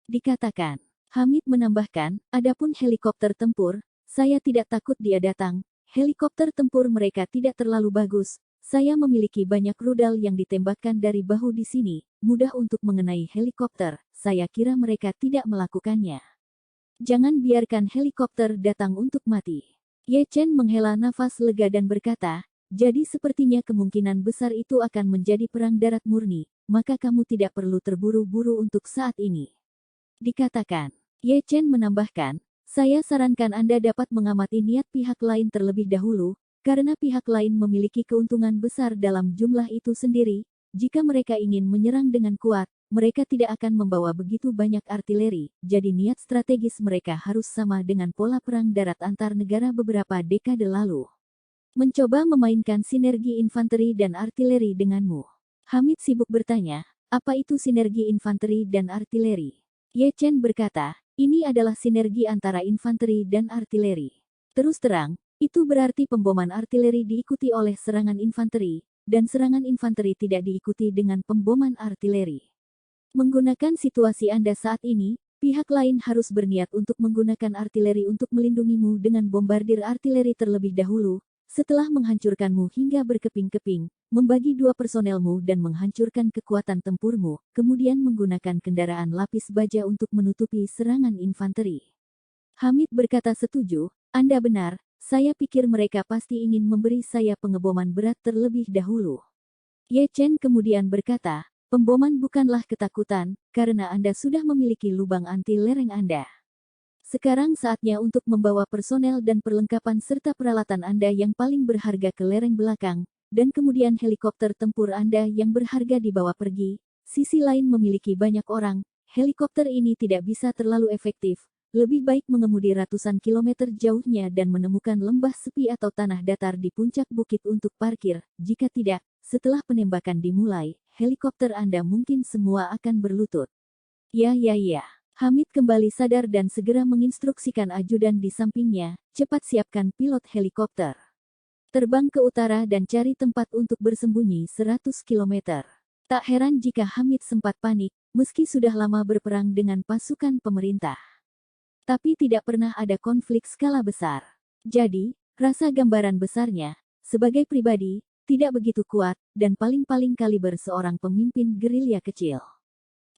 Dikatakan. Hamid menambahkan, adapun helikopter tempur, saya tidak takut dia datang. Helikopter tempur mereka tidak terlalu bagus. Saya memiliki banyak rudal yang ditembakkan dari bahu di sini, mudah untuk mengenai helikopter. Saya kira mereka tidak melakukannya. Jangan biarkan helikopter datang untuk mati. Ye Chen menghela nafas lega dan berkata, jadi sepertinya kemungkinan besar itu akan menjadi perang darat murni, maka kamu tidak perlu terburu-buru untuk saat ini. Dikatakan. Ye Chen menambahkan, saya sarankan Anda dapat mengamati niat pihak lain terlebih dahulu, karena pihak lain memiliki keuntungan besar dalam jumlah itu sendiri. Jika mereka ingin menyerang dengan kuat, mereka tidak akan membawa begitu banyak artileri, jadi niat strategis mereka harus sama dengan pola perang darat antar negara beberapa dekade lalu. Mencoba memainkan sinergi infanteri dan artileri denganmu. Hamid sibuk bertanya, apa itu sinergi infanteri dan artileri? Ye Chen berkata, ini adalah sinergi antara infanteri dan artileri. Terus terang, itu berarti pemboman artileri diikuti oleh serangan infanteri, dan serangan infanteri tidak diikuti dengan pemboman artileri. Menggunakan situasi Anda saat ini, pihak lain harus berniat untuk menggunakan artileri untuk melindungimu dengan bombardir artileri terlebih dahulu, setelah menghancurkanmu hingga berkeping-keping, membagi dua personelmu dan menghancurkan kekuatan tempurmu, kemudian menggunakan kendaraan lapis baja untuk menutupi serangan infanteri. Hamid berkata setuju, Anda benar, saya pikir mereka pasti ingin memberi saya pengeboman berat terlebih dahulu. Ye Chen kemudian berkata, pemboman bukanlah ketakutan, karena Anda sudah memiliki lubang anti lereng Anda. Sekarang saatnya untuk membawa personel dan perlengkapan serta peralatan Anda yang paling berharga ke lereng belakang, dan kemudian helikopter tempur Anda yang berharga dibawa pergi. Sisi lain memiliki banyak orang, helikopter ini tidak bisa terlalu efektif. Lebih baik mengemudi ratusan kilometer jauhnya dan menemukan lembah sepi atau tanah datar di puncak bukit untuk parkir. Jika tidak, setelah penembakan dimulai, helikopter Anda mungkin semua akan berlutut. Ya. Hamid kembali sadar dan segera menginstruksikan ajudan di sampingnya, cepat siapkan pilot helikopter. Terbang ke utara dan cari tempat untuk bersembunyi 100 km. Tak heran jika Hamid sempat panik, meski sudah lama berperang dengan pasukan pemerintah. Tapi tidak pernah ada konflik skala besar. Jadi, rasa gambaran besarnya, sebagai pribadi, tidak begitu kuat, dan paling-paling kaliber seorang pemimpin gerilya kecil.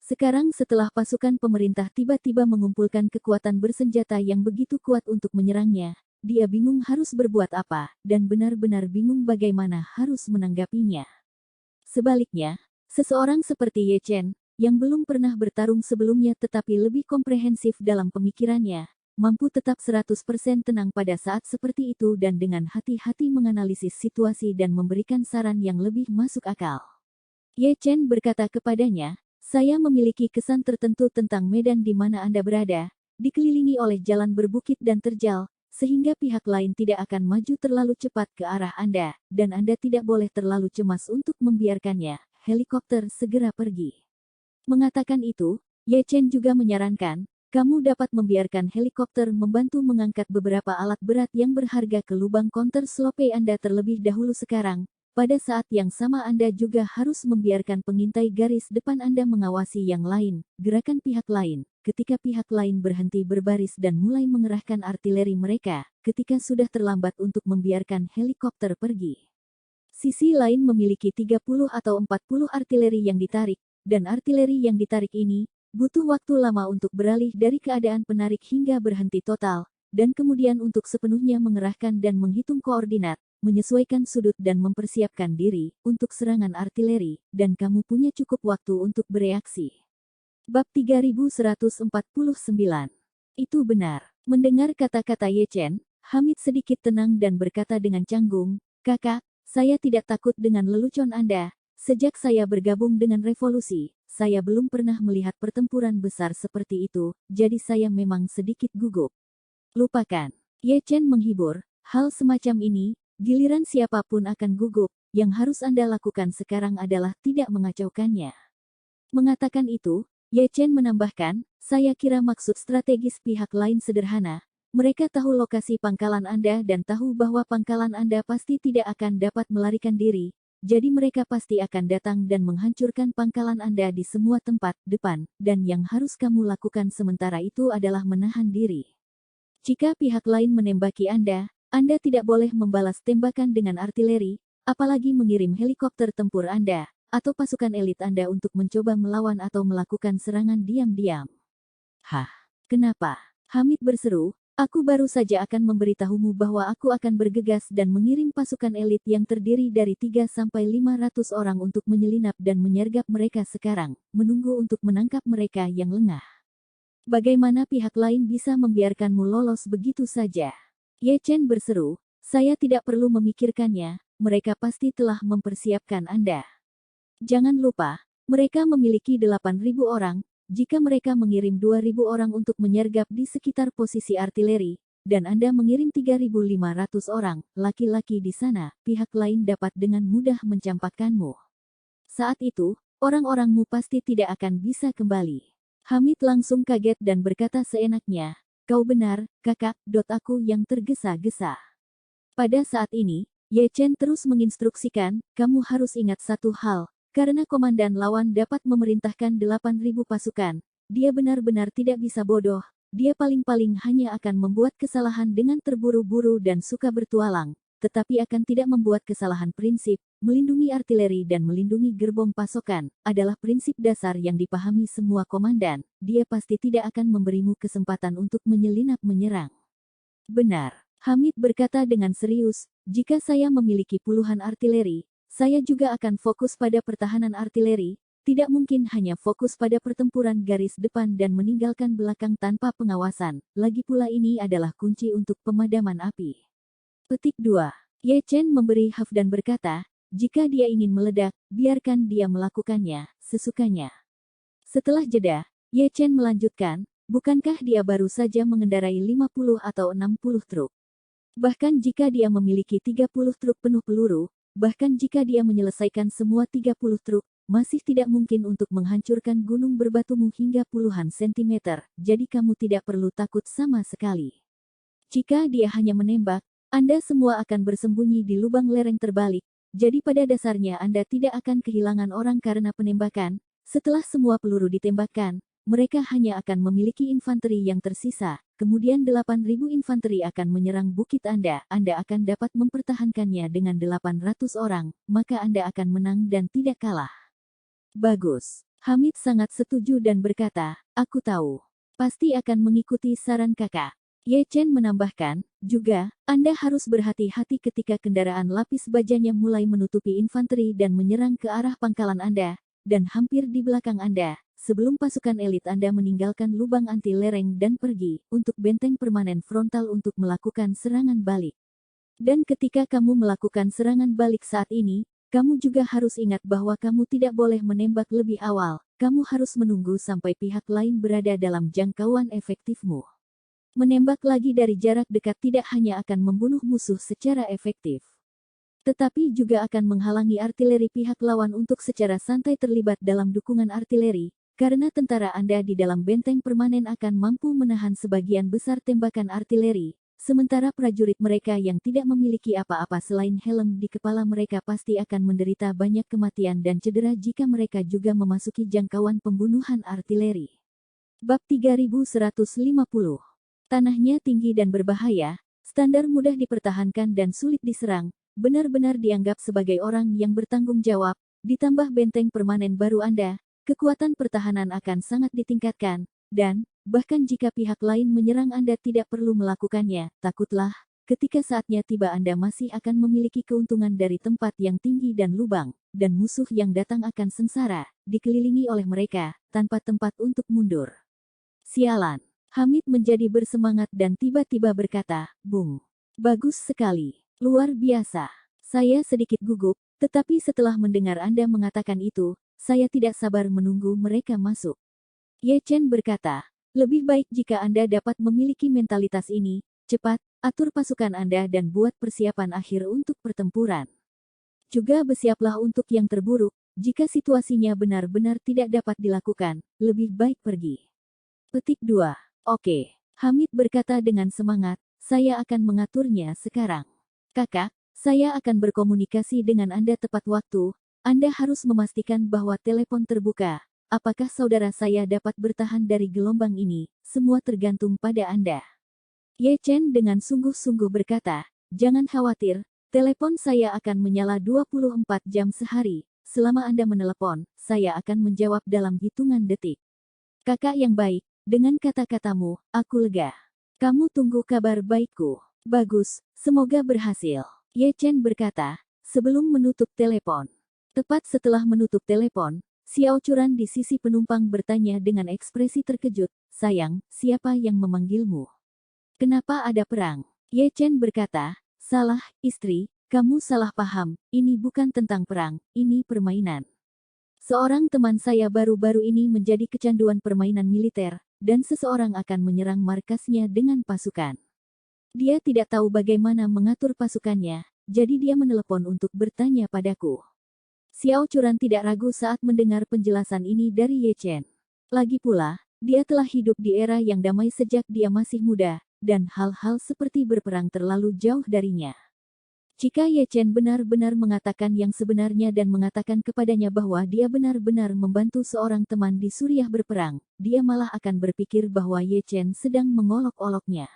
Sekarang setelah pasukan pemerintah tiba-tiba mengumpulkan kekuatan bersenjata yang begitu kuat untuk menyerangnya, dia bingung harus berbuat apa, dan benar-benar bingung bagaimana harus menanggapinya. Sebaliknya, seseorang seperti Ye Chen, yang belum pernah bertarung sebelumnya tetapi lebih komprehensif dalam pemikirannya, mampu tetap 100% tenang pada saat seperti itu dan dengan hati-hati menganalisis situasi dan memberikan saran yang lebih masuk akal. Ye Chen berkata kepadanya, "Saya memiliki kesan tertentu tentang medan di mana Anda berada, dikelilingi oleh jalan berbukit dan terjal, sehingga pihak lain tidak akan maju terlalu cepat ke arah Anda, dan Anda tidak boleh terlalu cemas untuk membiarkannya, helikopter segera pergi." Mengatakan itu, Ye Chen juga menyarankan, kamu dapat membiarkan helikopter membantu mengangkat beberapa alat berat yang berharga ke lubang counter slope Anda terlebih dahulu sekarang. Pada saat yang sama Anda juga harus membiarkan pengintai garis depan Anda mengawasi yang lain, gerakan pihak lain, ketika pihak lain berhenti berbaris dan mulai mengerahkan artileri mereka, ketika sudah terlambat untuk membiarkan helikopter pergi. Sisi lain memiliki 30 atau 40 artileri yang ditarik, dan artileri yang ditarik ini, butuh waktu lama untuk beralih dari keadaan penarik hingga berhenti total, dan kemudian untuk sepenuhnya mengerahkan dan menghitung koordinat, menyesuaikan sudut dan mempersiapkan diri untuk serangan artileri, dan kamu punya cukup waktu untuk bereaksi. Bab 3149. Itu benar. Mendengar kata-kata Ye Chen, Hamid sedikit tenang dan berkata dengan canggung, "Kakak, saya tidak takut dengan lelucon Anda. Sejak saya bergabung dengan revolusi, saya belum pernah melihat pertempuran besar seperti itu, jadi saya memang sedikit gugup." "Lupakan." Ye Chen menghibur, "Hal semacam ini, giliran siapapun akan gugup, yang harus Anda lakukan sekarang adalah tidak mengacaukannya." Mengatakan itu, Ye Chen menambahkan, "Saya kira maksud strategis pihak lain sederhana. Mereka tahu lokasi pangkalan Anda dan tahu bahwa pangkalan Anda pasti tidak akan dapat melarikan diri. Jadi mereka pasti akan datang dan menghancurkan pangkalan Anda di semua tempat, depan, dan yang harus kamu lakukan sementara itu adalah menahan diri. Jika pihak lain menembaki Anda tidak boleh membalas tembakan dengan artileri, apalagi mengirim helikopter tempur Anda, atau pasukan elit Anda untuk mencoba melawan atau melakukan serangan diam-diam." "Hah? Kenapa?" Hamid berseru, "Aku baru saja akan memberitahumu bahwa aku akan bergegas dan mengirim pasukan elit yang terdiri dari 3-500 orang untuk menyelinap dan menyergap mereka sekarang, menunggu untuk menangkap mereka yang lengah. Bagaimana pihak lain bisa membiarkanmu lolos begitu saja?" Ye Chen berseru, "Saya tidak perlu memikirkannya, mereka pasti telah mempersiapkan Anda. Jangan lupa, mereka memiliki 8.000 orang, jika mereka mengirim 2.000 orang untuk menyergap di sekitar posisi artileri, dan Anda mengirim 3.500 orang, laki-laki di sana, pihak lain dapat dengan mudah mencampakkanmu. Saat itu, orang-orangmu pasti tidak akan bisa kembali." Hamid langsung kaget dan berkata seenaknya, "Kau benar, kakak." Aku yang tergesa-gesa. Pada saat ini, Ye Chen terus menginstruksikan, "Kamu harus ingat satu hal. Karena komandan lawan dapat memerintahkan 8.000 pasukan, dia benar-benar tidak bisa bodoh, dia paling-paling hanya akan membuat kesalahan dengan terburu-buru dan suka bertualang, tetapi akan tidak membuat kesalahan prinsip. Melindungi artileri dan melindungi gerbong pasokan, adalah prinsip dasar yang dipahami semua komandan, dia pasti tidak akan memberimu kesempatan untuk menyelinap menyerang." "Benar." Hamid berkata dengan serius, "Jika saya memiliki puluhan artileri, saya juga akan fokus pada pertahanan artileri, tidak mungkin hanya fokus pada pertempuran garis depan dan meninggalkan belakang tanpa pengawasan, lagi pula ini adalah kunci untuk pemadaman api." Petik 2. Ye Chen memberi haf dan berkata, "Jika dia ingin meledak, biarkan dia melakukannya, sesukanya." Setelah jeda, Ye Chen melanjutkan, "Bukankah dia baru saja mengendarai 50 atau 60 truk? Bahkan jika dia memiliki 30 truk penuh peluru, bahkan jika dia menyelesaikan semua 30 truk, masih tidak mungkin untuk menghancurkan gunung berbatumu hingga puluhan sentimeter, jadi kamu tidak perlu takut sama sekali. Jika dia hanya menembak, Anda semua akan bersembunyi di lubang lereng terbalik, jadi pada dasarnya Anda tidak akan kehilangan orang karena penembakan. Setelah semua peluru ditembakkan, mereka hanya akan memiliki infanteri yang tersisa, kemudian 8.000 infanteri akan menyerang bukit Anda. Anda akan dapat mempertahankannya dengan 800 orang, maka Anda akan menang dan tidak kalah. Bagus. Hamid sangat setuju dan berkata, aku tahu. Pasti akan mengikuti saran kakak. Ye Chen menambahkan, juga, Anda harus berhati-hati ketika kendaraan lapis bajanya mulai menutupi infanteri dan menyerang ke arah pangkalan Anda, dan hampir di belakang Anda, sebelum pasukan elit Anda meninggalkan lubang anti lereng dan pergi untuk benteng permanen frontal untuk melakukan serangan balik. Dan ketika kamu melakukan serangan balik saat ini, kamu juga harus ingat bahwa kamu tidak boleh menembak lebih awal, kamu harus menunggu sampai pihak lain berada dalam jangkauan efektifmu. Menembak lagi dari jarak dekat tidak hanya akan membunuh musuh secara efektif, tetapi juga akan menghalangi artileri pihak lawan untuk secara santai terlibat dalam dukungan artileri, karena tentara Anda di dalam benteng permanen akan mampu menahan sebagian besar tembakan artileri, sementara prajurit mereka yang tidak memiliki apa-apa selain helm di kepala mereka pasti akan menderita banyak kematian dan cedera jika mereka juga memasuki jangkauan pembunuhan artileri. Bab 3150. Tanahnya tinggi dan berbahaya, standar mudah dipertahankan dan sulit diserang, benar-benar dianggap sebagai orang yang bertanggung jawab, ditambah benteng permanen baru Anda, kekuatan pertahanan akan sangat ditingkatkan, dan, bahkan jika pihak lain menyerang Anda tidak perlu melakukannya, takutlah, ketika saatnya tiba Anda masih akan memiliki keuntungan dari tempat yang tinggi dan lubang, dan musuh yang datang akan sengsara, dikelilingi oleh mereka, tanpa tempat untuk mundur. Sialan. Hamid menjadi bersemangat dan tiba-tiba berkata, Bung. Bagus sekali. Luar biasa. Saya sedikit gugup, tetapi setelah mendengar Anda mengatakan itu, saya tidak sabar menunggu mereka masuk. Ye Chen berkata, lebih baik jika Anda dapat memiliki mentalitas ini, cepat, atur pasukan Anda dan buat persiapan akhir untuk pertempuran. Juga bersiaplah untuk yang terburuk, jika situasinya benar-benar tidak dapat dilakukan, lebih baik pergi. Petik 2. Oke, Hamid berkata dengan semangat, saya akan mengaturnya sekarang. Kakak, saya akan berkomunikasi dengan Anda tepat waktu, Anda harus memastikan bahwa telepon terbuka. Apakah saudara saya dapat bertahan dari gelombang ini, semua tergantung pada Anda. Ye Chen dengan sungguh-sungguh berkata, jangan khawatir, telepon saya akan menyala 24 jam sehari, selama Anda menelepon, saya akan menjawab dalam hitungan detik. Kakak yang baik, dengan kata-katamu, aku lega. Kamu tunggu kabar baikku. Bagus, semoga berhasil. Ye Chen berkata, sebelum menutup telepon. Tepat setelah menutup telepon, Xiao Churan di sisi penumpang bertanya dengan ekspresi terkejut, sayang, siapa yang memanggilmu? Kenapa ada perang? Ye Chen berkata, salah, istri, kamu salah paham, ini bukan tentang perang, ini permainan. Seorang teman saya baru-baru ini menjadi kecanduan permainan militer, dan seseorang akan menyerang markasnya dengan pasukan. Dia tidak tahu bagaimana mengatur pasukannya, jadi dia menelepon untuk bertanya padaku. Xiao Churan tidak ragu saat mendengar penjelasan ini dari Ye Chen. Lagi pula, dia telah hidup di era yang damai sejak dia masih muda, dan hal-hal seperti berperang terlalu jauh darinya. Jika Ye Chen benar-benar mengatakan yang sebenarnya dan mengatakan kepadanya bahwa dia benar-benar membantu seorang teman di Suriah berperang, dia malah akan berpikir bahwa Ye Chen sedang mengolok-oloknya.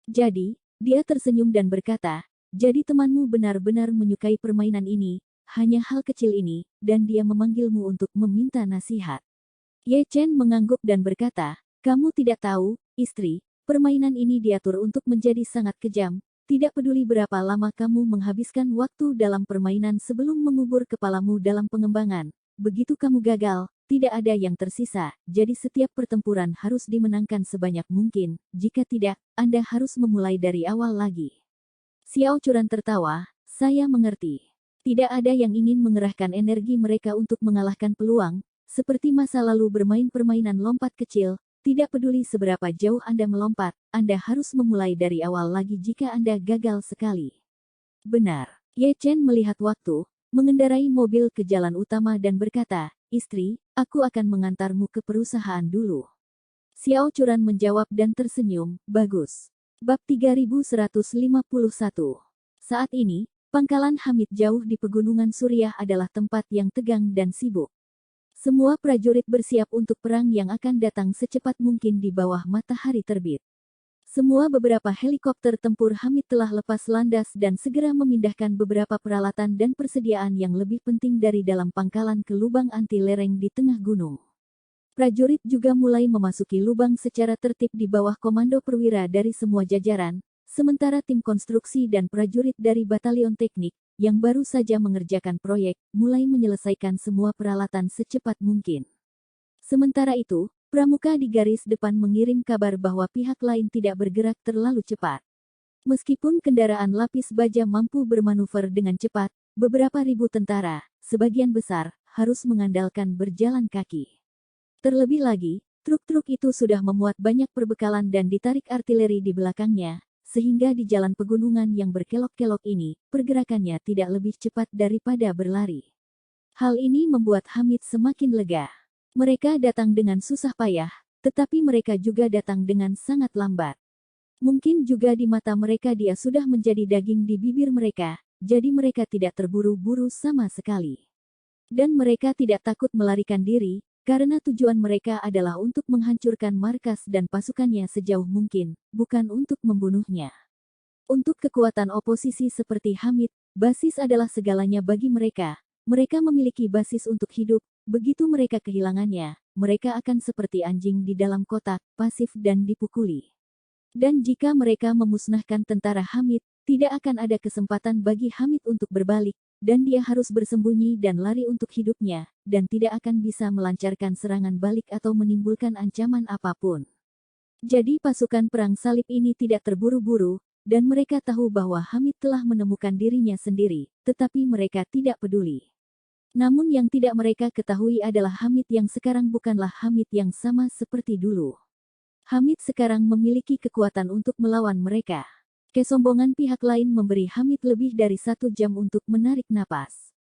Jadi, dia tersenyum dan berkata, jadi temanmu benar-benar menyukai permainan ini, hanya hal kecil ini, dan dia memanggilmu untuk meminta nasihat. Ye Chen mengangguk dan berkata, kamu tidak tahu, istri, permainan ini diatur untuk menjadi sangat kejam. Tidak peduli berapa lama kamu menghabiskan waktu dalam permainan sebelum mengubur kepalamu dalam pengembangan. Begitu kamu gagal, tidak ada yang tersisa, jadi setiap pertempuran harus dimenangkan sebanyak mungkin. Jika tidak, Anda harus memulai dari awal lagi. Xiao Churan tertawa, saya mengerti. Tidak ada yang ingin mengerahkan energi mereka untuk mengalahkan peluang, seperti masa lalu bermain permainan lompat kecil. Tidak peduli seberapa jauh Anda melompat, Anda harus memulai dari awal lagi jika Anda gagal sekali. Benar. Ye Chen melihat waktu, mengendarai mobil ke jalan utama dan berkata, istri, aku akan mengantarmu ke perusahaan dulu. Xiao Churan menjawab dan tersenyum, bagus. Bab 3151. Saat ini, pangkalan Hamid jauh di pegunungan Suriah adalah tempat yang tegang dan sibuk. Semua prajurit bersiap untuk perang yang akan datang secepat mungkin di bawah matahari terbit. Beberapa helikopter tempur Hamid telah lepas landas dan segera memindahkan beberapa peralatan dan persediaan yang lebih penting dari dalam pangkalan ke lubang anti lereng di tengah gunung. Prajurit juga mulai memasuki lubang secara tertib di bawah komando perwira dari semua jajaran, sementara tim konstruksi dan prajurit dari batalion teknik, yang baru saja mengerjakan proyek, mulai menyelesaikan semua peralatan secepat mungkin. Sementara itu, pramuka di garis depan mengirim kabar bahwa pihak lain tidak bergerak terlalu cepat. Meskipun kendaraan lapis baja mampu bermanuver dengan cepat, beberapa ribu tentara, sebagian besar, harus mengandalkan berjalan kaki. Terlebih lagi, truk-truk itu sudah memuat banyak perbekalan dan ditarik artileri di belakangnya, sehingga di jalan pegunungan yang berkelok-kelok ini, pergerakannya tidak lebih cepat daripada berlari. Hal ini membuat Hamid semakin lega. Mereka datang dengan susah payah, tetapi mereka juga datang dengan sangat lambat. Mungkin juga di mata mereka dia sudah menjadi daging di bibir mereka, jadi mereka tidak terburu-buru sama sekali. Dan mereka tidak takut melarikan diri, karena tujuan mereka adalah untuk menghancurkan markas dan pasukannya sejauh mungkin, bukan untuk membunuhnya. Untuk kekuatan oposisi seperti Hamid, basis adalah segalanya bagi mereka. Mereka memiliki basis untuk hidup, begitu mereka kehilangannya, mereka akan seperti anjing di dalam kotak, pasif dan dipukuli. Dan jika mereka memusnahkan tentara Hamid, tidak akan ada kesempatan bagi Hamid untuk berbalik, dan dia harus bersembunyi dan lari untuk hidupnya, dan tidak akan bisa melancarkan serangan balik atau menimbulkan ancaman apapun. Jadi pasukan perang salib ini tidak terburu-buru, dan mereka tahu bahwa Hamid telah menemukan dirinya sendiri, tetapi mereka tidak peduli. Namun yang tidak mereka ketahui adalah Hamid yang sekarang bukanlah Hamid yang sama seperti dulu. Hamid sekarang memiliki kekuatan untuk melawan mereka. Kesombongan pihak lain memberi Hamid lebih dari 1 jam untuk menarik napas.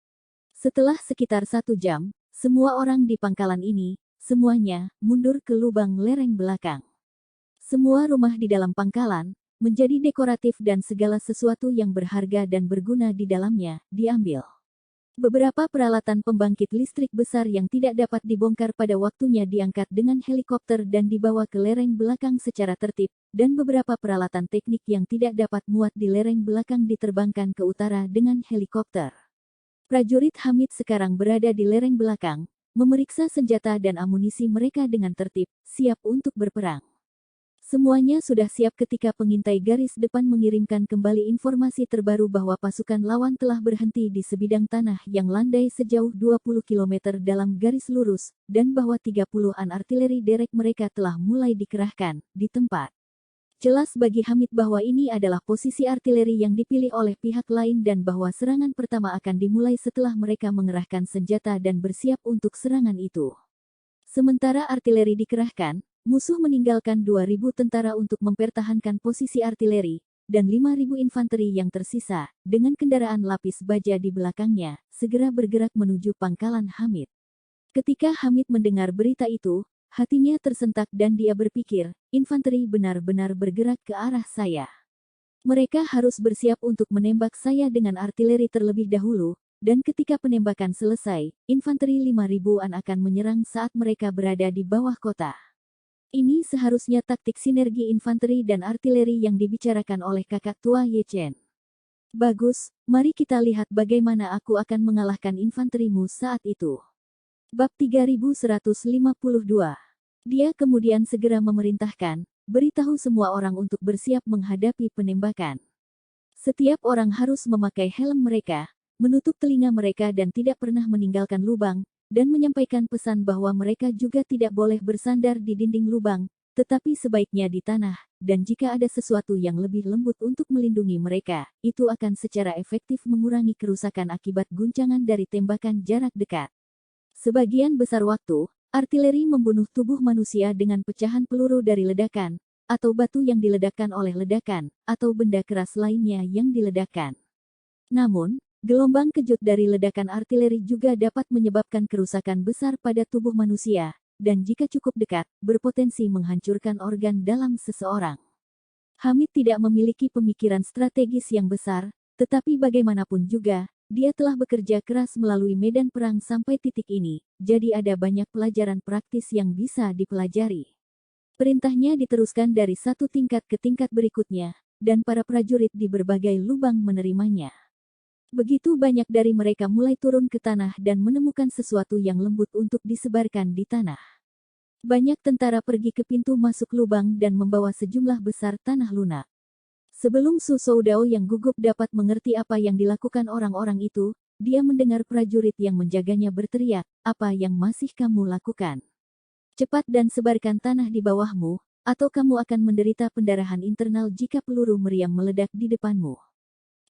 Setelah sekitar 1 jam, semua orang di pangkalan ini, semuanya, mundur ke lubang lereng belakang. Semua rumah di dalam pangkalan, menjadi dekoratif dan segala sesuatu yang berharga dan berguna di dalamnya, diambil. Beberapa peralatan pembangkit listrik besar yang tidak dapat dibongkar pada waktunya diangkat dengan helikopter dan dibawa ke lereng belakang secara tertib, dan beberapa peralatan teknik yang tidak dapat muat di lereng belakang diterbangkan ke utara dengan helikopter. Prajurit Hamid sekarang berada di lereng belakang, memeriksa senjata dan amunisi mereka dengan tertib, siap untuk berperang. Semuanya sudah siap ketika pengintai garis depan mengirimkan kembali informasi terbaru bahwa pasukan lawan telah berhenti di sebidang tanah yang landai sejauh 20 km dalam garis lurus, dan bahwa 30-an artileri derek mereka telah mulai dikerahkan di tempat. Jelas bagi Hamid bahwa ini adalah posisi artileri yang dipilih oleh pihak lain dan bahwa serangan pertama akan dimulai setelah mereka mengerahkan senjata dan bersiap untuk serangan itu. Sementara artileri dikerahkan, musuh meninggalkan 2.000 tentara untuk mempertahankan posisi artileri, dan 5.000 infanteri yang tersisa, dengan kendaraan lapis baja di belakangnya, segera bergerak menuju pangkalan Hamid. Ketika Hamid mendengar berita itu, hatinya tersentak dan dia berpikir, infanteri benar-benar bergerak ke arah saya. Mereka harus bersiap untuk menembak saya dengan artileri terlebih dahulu, dan ketika penembakan selesai, infanteri 5.000-an akan menyerang saat mereka berada di bawah kota. Ini seharusnya taktik sinergi infanteri dan artileri yang dibicarakan oleh kakak tua Ye Chen. Bagus, mari kita lihat bagaimana aku akan mengalahkan infanterimu saat itu. Bab 3152. Dia kemudian segera memerintahkan, beritahu semua orang untuk bersiap menghadapi penembakan. Setiap orang harus memakai helm mereka, menutup telinga mereka dan tidak pernah meninggalkan lubang, dan menyampaikan pesan bahwa mereka juga tidak boleh bersandar di dinding lubang, tetapi sebaiknya di tanah, dan jika ada sesuatu yang lebih lembut untuk melindungi mereka, itu akan secara efektif mengurangi kerusakan akibat guncangan dari tembakan jarak dekat. Sebagian besar waktu, artileri membunuh tubuh manusia dengan pecahan peluru dari ledakan, atau batu yang diledakkan oleh ledakan, atau benda keras lainnya yang diledakkan. Namun, gelombang kejut dari ledakan artileri juga dapat menyebabkan kerusakan besar pada tubuh manusia, dan jika cukup dekat, berpotensi menghancurkan organ dalam seseorang. Hamid tidak memiliki pemikiran strategis yang besar, tetapi bagaimanapun juga, dia telah bekerja keras melalui medan perang sampai titik ini, jadi ada banyak pelajaran praktis yang bisa dipelajari. Perintahnya diteruskan dari satu tingkat ke tingkat berikutnya, dan para prajurit di berbagai lubang menerimanya. Begitu banyak dari mereka mulai turun ke tanah dan menemukan sesuatu yang lembut untuk disebarkan di tanah. Banyak tentara pergi ke pintu masuk lubang dan membawa sejumlah besar tanah lunak. Sebelum Su Soudao yang gugup dapat mengerti apa yang dilakukan orang-orang itu, dia mendengar prajurit yang menjaganya berteriak, "Apa yang masih kamu lakukan? Cepat dan sebarkan tanah di bawahmu, atau kamu akan menderita pendarahan internal jika peluru meriam meledak di depanmu."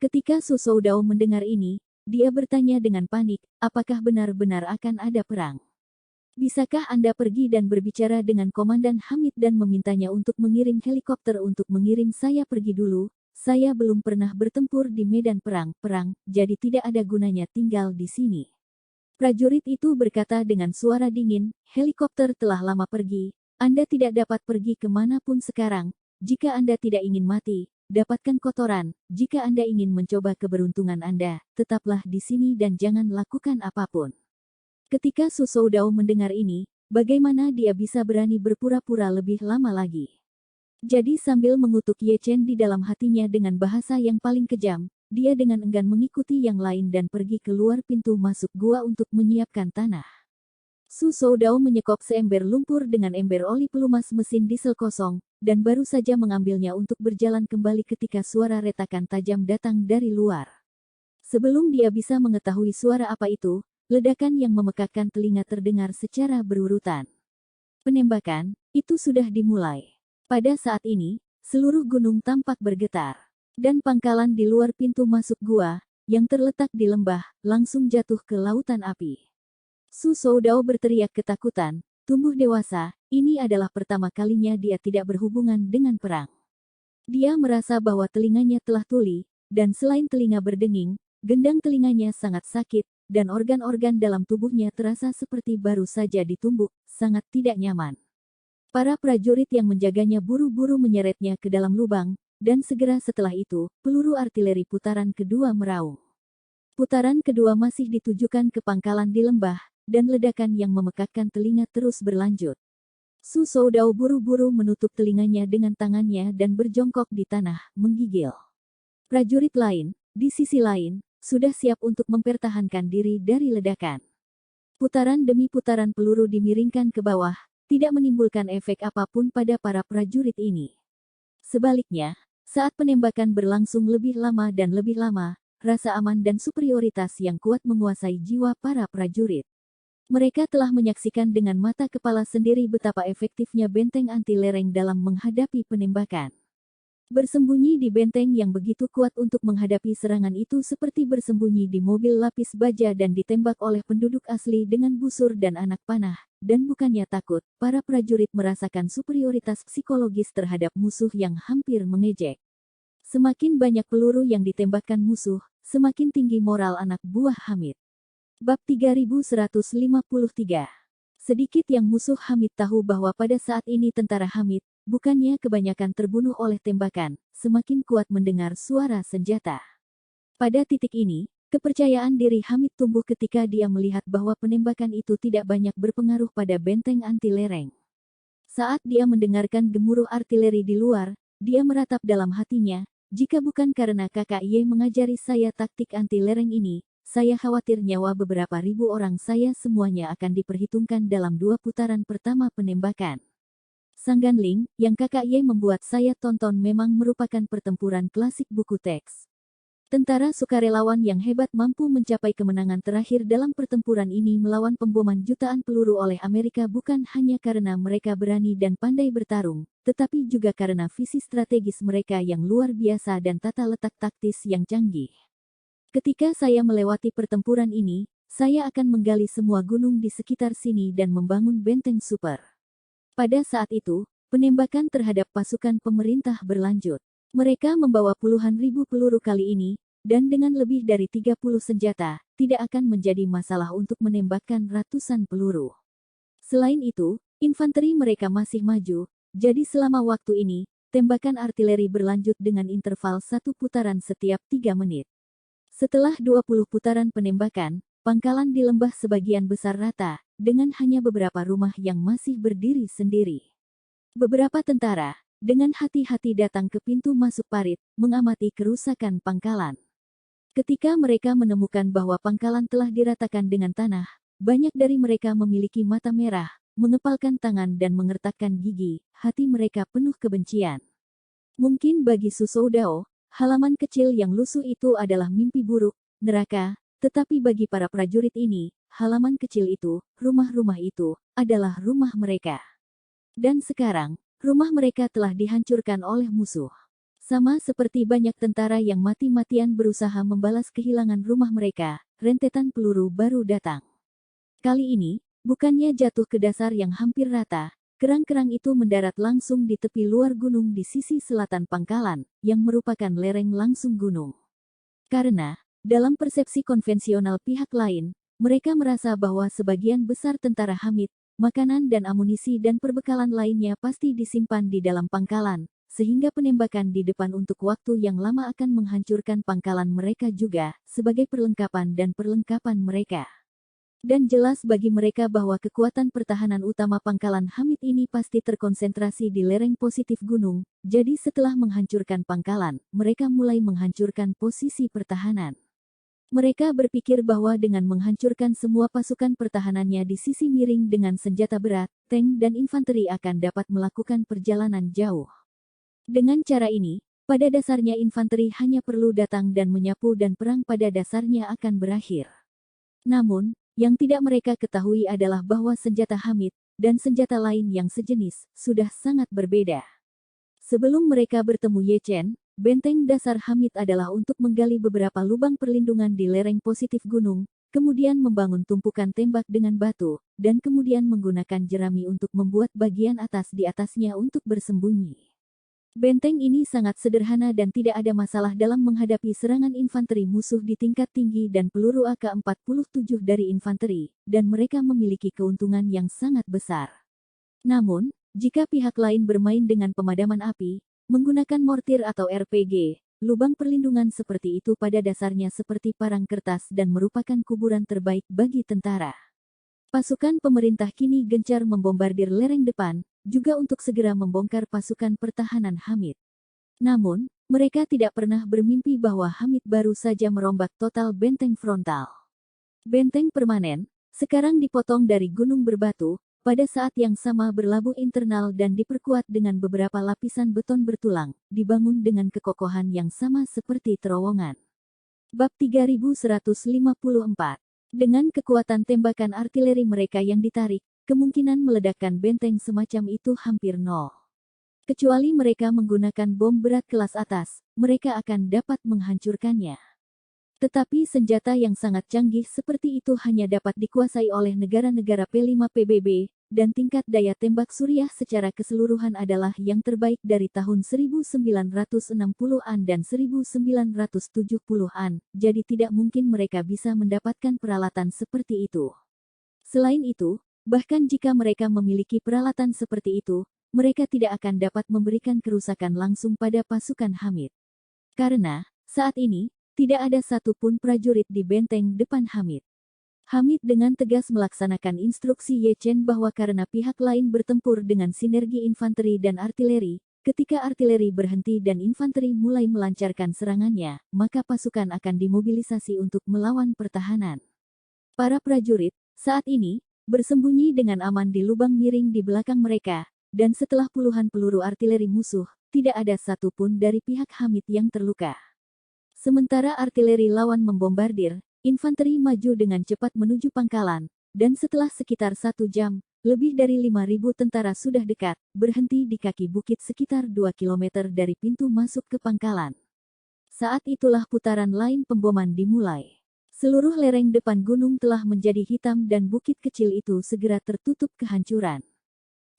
Ketika Su Soudao mendengar ini, dia bertanya dengan panik, "Apakah benar-benar akan ada perang? Bisakah Anda pergi dan berbicara dengan Komandan Hamid dan memintanya untuk mengirim helikopter untuk mengirim saya pergi dulu? Saya belum pernah bertempur di medan perang, jadi tidak ada gunanya tinggal di sini." Prajurit itu berkata dengan suara dingin, "Helikopter telah lama pergi, Anda tidak dapat pergi kemanapun sekarang. Jika Anda tidak ingin mati, dapatkan kotoran. Jika Anda ingin mencoba keberuntungan Anda, tetaplah di sini dan jangan lakukan apapun." Ketika Su Soudao mendengar ini, bagaimana dia bisa berani berpura-pura lebih lama lagi? Jadi sambil mengutuk Ye Chen di dalam hatinya dengan bahasa yang paling kejam, dia dengan enggan mengikuti yang lain dan pergi keluar pintu masuk gua untuk menyiapkan tanah. Su Soudao menyekop seember lumpur dengan ember oli pelumas mesin diesel kosong, dan baru saja mengambilnya untuk berjalan kembali ketika suara retakan tajam datang dari luar. Sebelum dia bisa mengetahui suara apa itu, ledakan yang memekakkan telinga terdengar secara berurutan. Penembakan itu sudah dimulai. Pada saat ini, seluruh gunung tampak bergetar, dan pangkalan di luar pintu masuk gua, yang terletak di lembah, langsung jatuh ke lautan api. Su Soudao berteriak ketakutan, tumbuh dewasa, ini adalah pertama kalinya dia tidak berhubungan dengan perang. Dia merasa bahwa telinganya telah tuli, dan selain telinga berdenging, gendang telinganya sangat sakit, dan organ-organ dalam tubuhnya terasa seperti baru saja ditumbuk, sangat tidak nyaman. Para prajurit yang menjaganya buru-buru menyeretnya ke dalam lubang, dan segera setelah itu, peluru artileri putaran kedua meraung. Putaran kedua masih ditujukan ke pangkalan di lembah, dan ledakan yang memekakkan telinga terus berlanjut. Su Soudao buru-buru menutup telinganya dengan tangannya dan berjongkok di tanah, menggigil. Prajurit lain, di sisi lain, sudah siap untuk mempertahankan diri dari ledakan. Putaran demi putaran peluru dimiringkan ke bawah, tidak menimbulkan efek apapun pada para prajurit ini. Sebaliknya, saat penembakan berlangsung lebih lama dan lebih lama, rasa aman dan superioritas yang kuat menguasai jiwa para prajurit. Mereka telah menyaksikan dengan mata kepala sendiri betapa efektifnya benteng anti lereng dalam menghadapi penembakan. Bersembunyi di benteng yang begitu kuat untuk menghadapi serangan itu seperti bersembunyi di mobil lapis baja dan ditembak oleh penduduk asli dengan busur dan anak panah, dan bukannya takut, para prajurit merasakan superioritas psikologis terhadap musuh yang hampir mengejek. Semakin banyak peluru yang ditembakkan musuh, semakin tinggi moral anak buah Hamid. Bab 3153. Sedikit yang musuh Hamid tahu bahwa pada saat ini tentara Hamid, bukannya kebanyakan terbunuh oleh tembakan, semakin kuat mendengar suara senjata. Pada titik ini, kepercayaan diri Hamid tumbuh ketika dia melihat bahwa penembakan itu tidak banyak berpengaruh pada benteng anti lereng. Saat dia mendengarkan gemuruh artileri di luar, dia meratap dalam hatinya, jika bukan karena kakak Ye mengajari saya taktik anti lereng ini, saya khawatir nyawa beberapa ribu orang saya semuanya akan diperhitungkan dalam 2 putaran pertama penembakan. Sangganling, yang kakak Ye membuat saya tonton memang merupakan pertempuran klasik buku teks. Tentara sukarelawan yang hebat mampu mencapai kemenangan terakhir dalam pertempuran ini melawan pemboman jutaan peluru oleh Amerika bukan hanya karena mereka berani dan pandai bertarung, tetapi juga karena visi strategis mereka yang luar biasa dan tata letak taktis yang canggih. Ketika saya melewati pertempuran ini, saya akan menggali semua gunung di sekitar sini dan membangun benteng super. Pada saat itu, penembakan terhadap pasukan pemerintah berlanjut. Mereka membawa puluhan ribu peluru kali ini, dan dengan lebih dari 30 senjata, tidak akan menjadi masalah untuk menembakkan ratusan peluru. Selain itu, infanteri mereka masih maju, jadi selama waktu ini, tembakan artileri berlanjut dengan interval 1 putaran setiap 3 menit. Setelah 20 putaran penembakan, pangkalan di lembah sebagian besar rata, dengan hanya beberapa rumah yang masih berdiri sendiri. Beberapa tentara, dengan hati-hati datang ke pintu masuk parit, mengamati kerusakan pangkalan. Ketika mereka menemukan bahwa pangkalan telah diratakan dengan tanah, banyak dari mereka memiliki mata merah, mengepalkan tangan dan mengertakkan gigi, hati mereka penuh kebencian. Mungkin bagi Susodao, halaman kecil yang lusuh itu adalah mimpi buruk, neraka, tetapi bagi para prajurit ini, halaman kecil itu, rumah-rumah itu, adalah rumah mereka. Dan sekarang, rumah mereka telah dihancurkan oleh musuh. Sama seperti banyak tentara yang mati-matian berusaha membalas kehilangan rumah mereka, rentetan peluru baru datang. Kali ini, bukannya jatuh ke dasar yang hampir rata, kerang-kerang itu mendarat langsung di tepi luar gunung di sisi selatan pangkalan, yang merupakan lereng langsung gunung. Karena, dalam persepsi konvensional pihak lain, mereka merasa bahwa sebagian besar tentara Hamid, makanan dan amunisi dan perbekalan lainnya pasti disimpan di dalam pangkalan, sehingga penembakan di depan untuk waktu yang lama akan menghancurkan pangkalan mereka juga, sebagai perlengkapan dan perlengkapan mereka. Dan jelas bagi mereka bahwa kekuatan pertahanan utama pangkalan Hamid ini pasti terkonsentrasi di lereng positif gunung, jadi setelah menghancurkan pangkalan, mereka mulai menghancurkan posisi pertahanan. Mereka berpikir bahwa dengan menghancurkan semua pasukan pertahanannya di sisi miring dengan senjata berat, tank dan infanteri akan dapat melakukan perjalanan jauh. Dengan cara ini, pada dasarnya infanteri hanya perlu datang dan menyapu dan perang pada dasarnya akan berakhir. Namun, yang tidak mereka ketahui adalah bahwa senjata Hamid, dan senjata lain yang sejenis, sudah sangat berbeda. Sebelum mereka bertemu Ye Chen, benteng dasar Hamid adalah untuk menggali beberapa lubang perlindungan di lereng positif gunung, kemudian membangun tumpukan tembak dengan batu, dan kemudian menggunakan jerami untuk membuat bagian atas di atasnya untuk bersembunyi. Benteng ini sangat sederhana dan tidak ada masalah dalam menghadapi serangan infanteri musuh di tingkat tinggi dan peluru AK-47 dari infanteri, dan mereka memiliki keuntungan yang sangat besar. Namun, jika pihak lain bermain dengan pemadaman api, menggunakan mortir atau RPG, lubang perlindungan seperti itu pada dasarnya seperti parang kertas dan merupakan kuburan terbaik bagi tentara. Pasukan pemerintah kini gencar membombardir lereng depan, juga untuk segera membongkar pasukan pertahanan Hamid. Namun, mereka tidak pernah bermimpi bahwa Hamid baru saja merombak total benteng frontal. Benteng permanen, sekarang dipotong dari gunung berbatu, pada saat yang sama berlabuh internal dan diperkuat dengan beberapa lapisan beton bertulang, dibangun dengan kekokohan yang sama seperti terowongan. Bab 3154. Dengan kekuatan tembakan artileri mereka yang ditarik, kemungkinan meledakkan benteng semacam itu hampir nol. Kecuali mereka menggunakan bom berat kelas atas, mereka akan dapat menghancurkannya. Tetapi senjata yang sangat canggih seperti itu hanya dapat dikuasai oleh negara-negara P5 PBB, dan tingkat daya tembak suriah secara keseluruhan adalah yang terbaik dari tahun 1960-an dan 1970-an, jadi tidak mungkin mereka bisa mendapatkan peralatan seperti itu. Selain itu, bahkan jika mereka memiliki peralatan seperti itu, mereka tidak akan dapat memberikan kerusakan langsung pada pasukan Hamid. Karena, saat ini, tidak ada satupun prajurit di benteng depan Hamid. Hamid dengan tegas melaksanakan instruksi Ye Chen bahwa karena pihak lain bertempur dengan sinergi infanteri dan artileri, ketika artileri berhenti dan infanteri mulai melancarkan serangannya, maka pasukan akan dimobilisasi untuk melawan pertahanan. Para prajurit, saat ini, bersembunyi dengan aman di lubang miring di belakang mereka, dan setelah puluhan peluru artileri musuh, tidak ada satupun dari pihak Hamid yang terluka. Sementara artileri lawan membombardir, infanteri maju dengan cepat menuju pangkalan, dan setelah sekitar 1 jam, lebih dari 5.000 tentara sudah dekat, berhenti di kaki bukit sekitar 2 km dari pintu masuk ke pangkalan. Saat itulah putaran lain pemboman dimulai. Seluruh lereng depan gunung telah menjadi hitam dan bukit kecil itu segera tertutup kehancuran.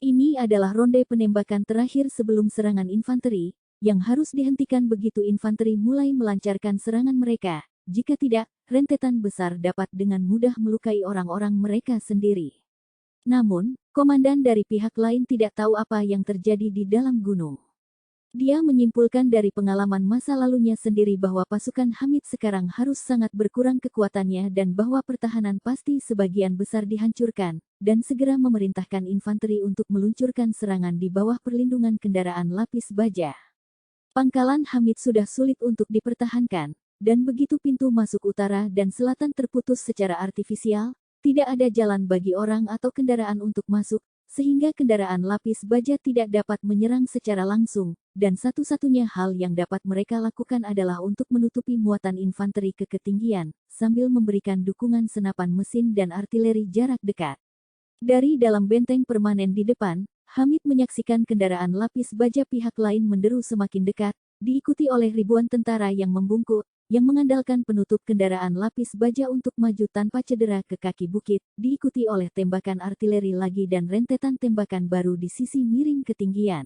Ini adalah ronde penembakan terakhir sebelum serangan infanteri, yang harus dihentikan begitu infanteri mulai melancarkan serangan mereka. Jika tidak, rentetan besar dapat dengan mudah melukai orang-orang mereka sendiri. Namun, komandan dari pihak lain tidak tahu apa yang terjadi di dalam gunung. Dia menyimpulkan dari pengalaman masa lalunya sendiri bahwa pasukan Hamid sekarang harus sangat berkurang kekuatannya dan bahwa pertahanan pasti sebagian besar dihancurkan, dan segera memerintahkan infanteri untuk meluncurkan serangan di bawah perlindungan kendaraan lapis baja. Pangkalan Hamid sudah sulit untuk dipertahankan, dan begitu pintu masuk utara dan selatan terputus secara artifisial, tidak ada jalan bagi orang atau kendaraan untuk masuk, sehingga kendaraan lapis baja tidak dapat menyerang secara langsung, dan satu-satunya hal yang dapat mereka lakukan adalah untuk menutupi muatan infanteri ke ketinggian, sambil memberikan dukungan senapan mesin dan artileri jarak dekat. Dari dalam benteng permanen di depan, Hamid menyaksikan kendaraan lapis baja pihak lain menderu semakin dekat, diikuti oleh ribuan tentara yang membungkuk, yang mengandalkan penutup kendaraan lapis baja untuk maju tanpa cedera ke kaki bukit, diikuti oleh tembakan artileri lagi dan rentetan tembakan baru di sisi miring ketinggian.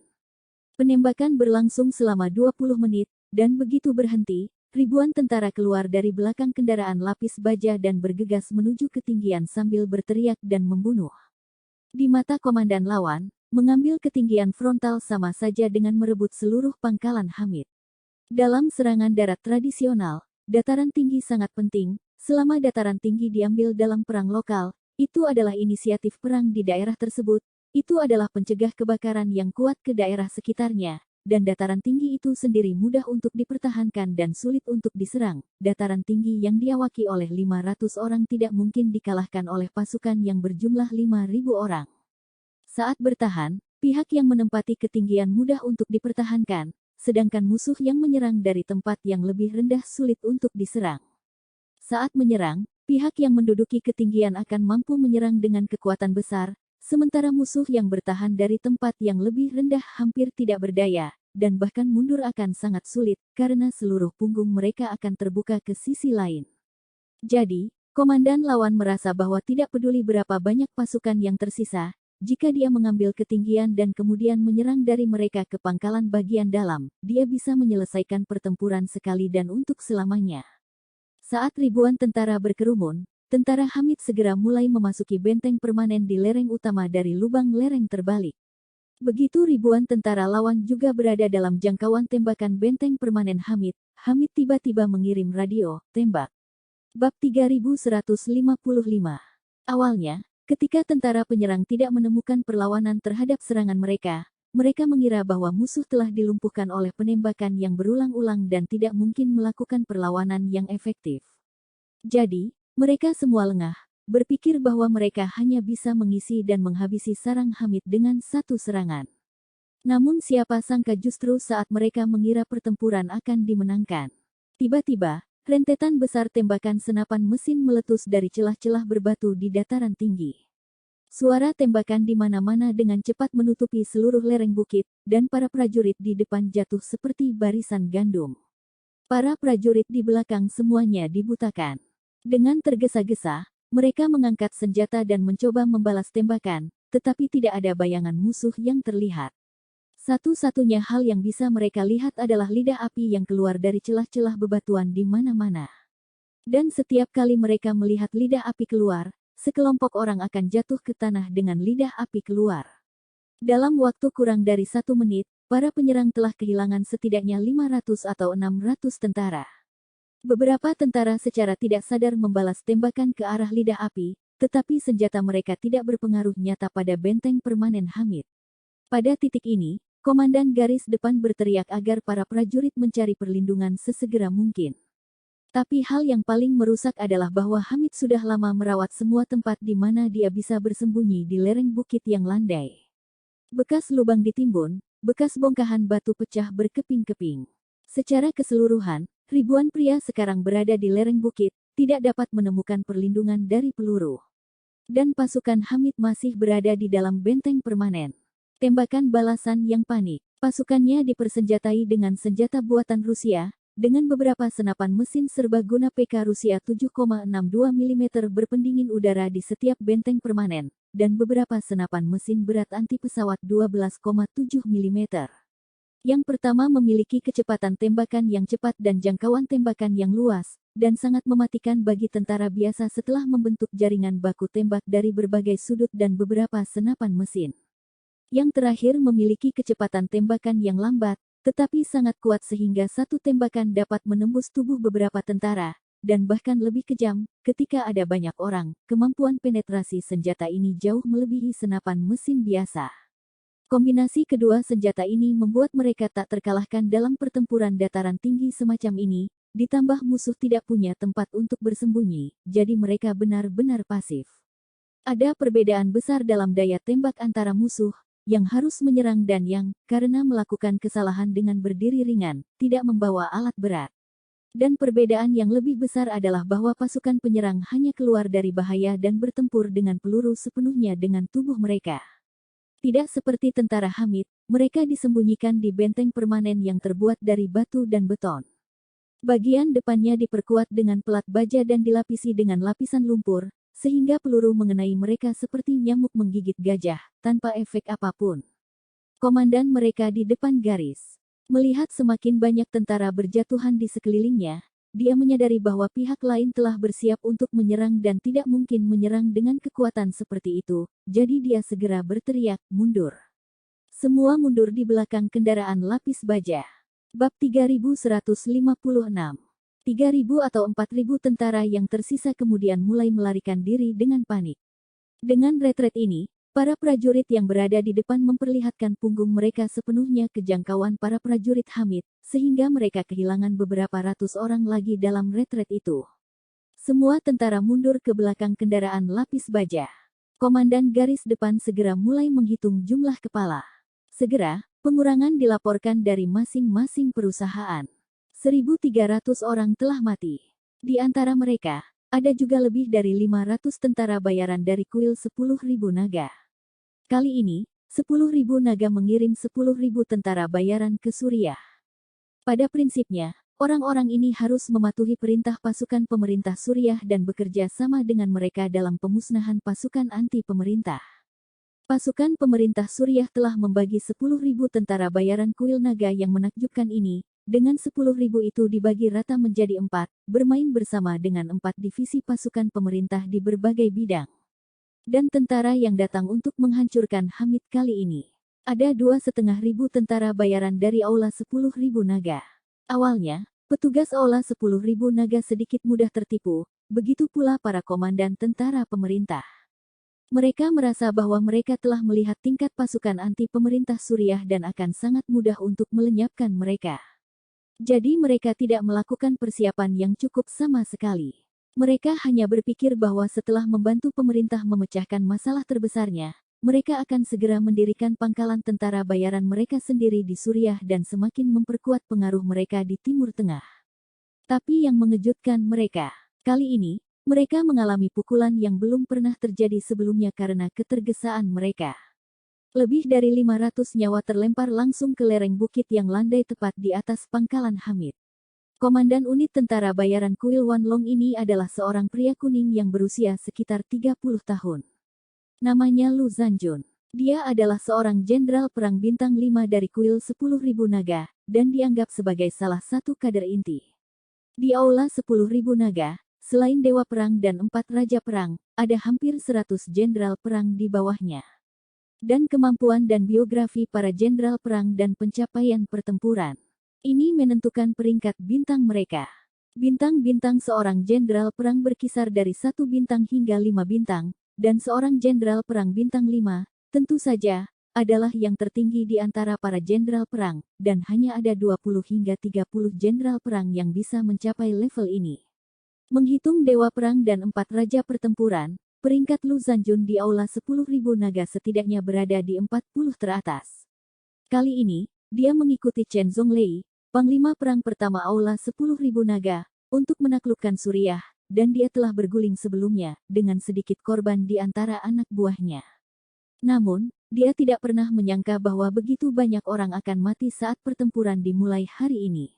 Penembakan berlangsung selama 20 menit, dan begitu berhenti, ribuan tentara keluar dari belakang kendaraan lapis baja dan bergegas menuju ketinggian sambil berteriak dan membunuh. Di mata komandan lawan, mengambil ketinggian frontal sama saja dengan merebut seluruh pangkalan Hamid. Dalam serangan darat tradisional, dataran tinggi sangat penting. Selama dataran tinggi diambil dalam perang lokal, itu adalah inisiatif perang di daerah tersebut, itu adalah pencegah kebakaran yang kuat ke daerah sekitarnya, dan dataran tinggi itu sendiri mudah untuk dipertahankan dan sulit untuk diserang. Dataran tinggi yang diawaki oleh 500 orang tidak mungkin dikalahkan oleh pasukan yang berjumlah 5.000 orang. Saat bertahan, pihak yang menempati ketinggian mudah untuk dipertahankan, sedangkan musuh yang menyerang dari tempat yang lebih rendah sulit untuk diserang. Saat menyerang, pihak yang menduduki ketinggian akan mampu menyerang dengan kekuatan besar, sementara musuh yang bertahan dari tempat yang lebih rendah hampir tidak berdaya, dan bahkan mundur akan sangat sulit, karena seluruh punggung mereka akan terbuka ke sisi lain. Jadi, komandan lawan merasa bahwa tidak peduli berapa banyak pasukan yang tersisa, jika dia mengambil ketinggian dan kemudian menyerang dari mereka ke pangkalan bagian dalam, dia bisa menyelesaikan pertempuran sekali dan untuk selamanya. Saat ribuan tentara berkerumun, tentara Hamid segera mulai memasuki benteng permanen di lereng utama dari lubang lereng terbalik. Begitu ribuan tentara lawan juga berada dalam jangkauan tembakan benteng permanen Hamid, Hamid tiba-tiba mengirim radio, tembak. Bab 3155. Awalnya, ketika tentara penyerang tidak menemukan perlawanan terhadap serangan mereka mengira bahwa musuh telah dilumpuhkan oleh penembakan yang berulang-ulang dan tidak mungkin melakukan perlawanan yang efektif. Jadi, mereka semua lengah, berpikir bahwa mereka hanya bisa mengisi dan menghabisi sarang Hamid dengan satu serangan. Namun siapa sangka justru saat mereka mengira pertempuran akan dimenangkan, tiba-tiba, rentetan besar tembakan senapan mesin meletus dari celah-celah berbatu di dataran tinggi. Suara tembakan di mana-mana dengan cepat menutupi seluruh lereng bukit, dan para prajurit di depan jatuh seperti barisan gandum. Para prajurit di belakang semuanya dibutakan. Dengan tergesa-gesa, mereka mengangkat senjata dan mencoba membalas tembakan, tetapi tidak ada bayangan musuh yang terlihat. Satu-satunya hal yang bisa mereka lihat adalah lidah api yang keluar dari celah-celah bebatuan di mana-mana. Dan setiap kali mereka melihat lidah api keluar, sekelompok orang akan jatuh ke tanah dengan lidah api keluar. Dalam waktu kurang dari 1 menit, para penyerang telah kehilangan setidaknya 500 atau 600 tentara. Beberapa tentara secara tidak sadar membalas tembakan ke arah lidah api, tetapi senjata mereka tidak berpengaruh nyata pada benteng permanen Hamid. Pada titik ini, komandan garis depan berteriak agar para prajurit mencari perlindungan sesegera mungkin. Tapi hal yang paling merusak adalah bahwa Hamid sudah lama merawat semua tempat di mana dia bisa bersembunyi di lereng bukit yang landai. Bekas lubang ditimbun, bekas bongkahan batu pecah berkeping-keping. Secara keseluruhan, ribuan pria sekarang berada di lereng bukit, tidak dapat menemukan perlindungan dari peluru. Dan pasukan Hamid masih berada di dalam benteng permanen. Tembakan balasan yang panik. Pasukannya dipersenjatai dengan senjata buatan Rusia, dengan beberapa senapan mesin serbaguna PK Rusia 7,62 mm berpendingin udara di setiap benteng permanen, dan beberapa senapan mesin berat anti pesawat 12,7 mm. Yang pertama memiliki kecepatan tembakan yang cepat dan jangkauan tembakan yang luas, dan sangat mematikan bagi tentara biasa setelah membentuk jaringan baku tembak dari berbagai sudut dan beberapa senapan mesin. Yang terakhir memiliki kecepatan tembakan yang lambat, tetapi sangat kuat sehingga satu tembakan dapat menembus tubuh beberapa tentara, dan bahkan lebih kejam, ketika ada banyak orang, kemampuan penetrasi senjata ini jauh melebihi senapan mesin biasa. Kombinasi kedua senjata ini membuat mereka tak terkalahkan dalam pertempuran dataran tinggi semacam ini, ditambah musuh tidak punya tempat untuk bersembunyi, jadi mereka benar-benar pasif. Ada perbedaan besar dalam daya tembak antara musuh, yang harus menyerang dan yang, karena melakukan kesalahan dengan berdiri ringan, tidak membawa alat berat. Dan perbedaan yang lebih besar adalah bahwa pasukan penyerang hanya keluar dari bahaya dan bertempur dengan peluru sepenuhnya dengan tubuh mereka. Tidak seperti tentara Hamid, mereka disembunyikan di benteng permanen yang terbuat dari batu dan beton. Bagian depannya diperkuat dengan pelat baja dan dilapisi dengan lapisan lumpur, sehingga peluru mengenai mereka seperti nyamuk menggigit gajah, tanpa efek apapun. Komandan mereka di depan garis. Melihat semakin banyak tentara berjatuhan di sekelilingnya, dia menyadari bahwa pihak lain telah bersiap untuk menyerang dan tidak mungkin menyerang dengan kekuatan seperti itu, jadi dia segera berteriak, mundur. Semua mundur di belakang kendaraan lapis baja. Bab 3156. 3.000 atau 4.000 tentara yang tersisa kemudian mulai melarikan diri dengan panik. Dengan retret ini, para prajurit yang berada di depan memperlihatkan punggung mereka sepenuhnya ke jangkauan para prajurit Hamid, sehingga mereka kehilangan beberapa ratus orang lagi dalam retret itu. Semua tentara mundur ke belakang kendaraan lapis baja. Komandan garis depan segera mulai menghitung jumlah kepala. Segera, pengurangan dilaporkan dari masing-masing perusahaan. 1.300 orang telah mati. Di antara mereka, ada juga lebih dari 500 tentara bayaran dari kuil 10.000 naga. Kali ini, 10.000 naga mengirim 10.000 tentara bayaran ke Suriah. Pada prinsipnya, orang-orang ini harus mematuhi perintah pasukan pemerintah Suriah dan bekerja sama dengan mereka dalam pemusnahan pasukan anti-pemerintah. Pasukan pemerintah Suriah telah membagi 10.000 tentara bayaran kuil naga yang menakjubkan ini, dengan 10.000 itu dibagi rata menjadi 4, bermain bersama dengan 4 divisi pasukan pemerintah di berbagai bidang. Dan tentara yang datang untuk menghancurkan Hamid kali ini. Ada 2,5 ribu tentara bayaran dari Aula 10.000 naga. Awalnya, petugas Aula 10.000 naga sedikit mudah tertipu, begitu pula para komandan tentara pemerintah. Mereka merasa bahwa mereka telah melihat tingkat pasukan anti pemerintah Suriah dan akan sangat mudah untuk melenyapkan mereka. Jadi mereka tidak melakukan persiapan yang cukup sama sekali. Mereka hanya berpikir bahwa setelah membantu pemerintah memecahkan masalah terbesarnya, mereka akan segera mendirikan pangkalan tentara bayaran mereka sendiri di Suriah dan semakin memperkuat pengaruh mereka di Timur Tengah. Tapi yang mengejutkan mereka, kali ini, mereka mengalami pukulan yang belum pernah terjadi sebelumnya karena ketergesaan mereka. Lebih dari 500 nyawa terlempar langsung ke lereng bukit yang landai tepat di atas pangkalan Hamid. Komandan unit tentara bayaran kuil Wan Long ini adalah seorang pria kuning yang berusia sekitar 30 tahun. Namanya Lu Zanjun. Dia adalah seorang jenderal perang bintang 5 dari kuil 10.000 naga, dan dianggap sebagai salah satu kader inti. Di Aula 10.000 naga, selain dewa perang dan 4 raja perang, ada hampir 100 jenderal perang di bawahnya. Dan kemampuan dan biografi para jenderal perang dan pencapaian pertempuran. Ini menentukan peringkat bintang mereka. Bintang-bintang seorang jenderal perang berkisar dari 1 bintang hingga 5 bintang, dan seorang jenderal perang bintang 5, tentu saja, adalah yang tertinggi di antara para jenderal perang, dan hanya ada 20 hingga 30 jenderal perang yang bisa mencapai level ini. Menghitung dewa perang dan 4 raja pertempuran, peringkat Lu Zanjun di Aula 10.000 naga setidaknya berada di 40 teratas. Kali ini, dia mengikuti Chen Zonglei, panglima perang pertama Aula 10.000 naga, untuk menaklukkan Suriah, dan dia telah berguling sebelumnya, dengan sedikit korban di antara anak buahnya. Namun, dia tidak pernah menyangka bahwa begitu banyak orang akan mati saat pertempuran dimulai hari ini.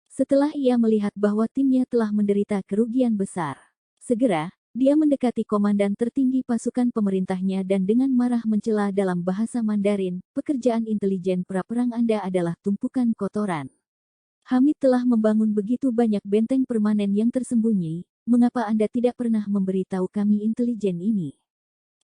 Setelah ia melihat bahwa timnya telah menderita kerugian besar, segera, dia mendekati komandan tertinggi pasukan pemerintahnya dan dengan marah mencela dalam bahasa Mandarin, pekerjaan intelijen pra-perang Anda adalah tumpukan kotoran. Hamid telah membangun begitu banyak benteng permanen yang tersembunyi, mengapa Anda tidak pernah memberitahu kami intelijen ini?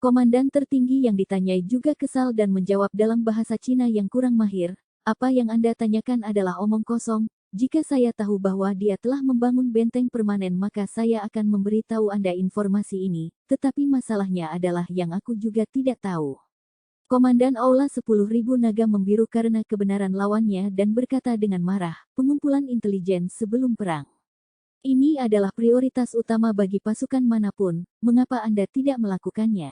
Komandan tertinggi yang ditanyai juga kesal dan menjawab dalam bahasa Cina yang kurang mahir, apa yang Anda tanyakan adalah omong kosong. Jika saya tahu bahwa dia telah membangun benteng permanen maka saya akan memberitahu Anda informasi ini, tetapi masalahnya adalah yang aku juga tidak tahu. Komandan Aula 10.000 naga membiru karena kebenaran lawannya dan berkata dengan marah, pengumpulan intelijen sebelum perang. Ini adalah prioritas utama bagi pasukan manapun, mengapa Anda tidak melakukannya?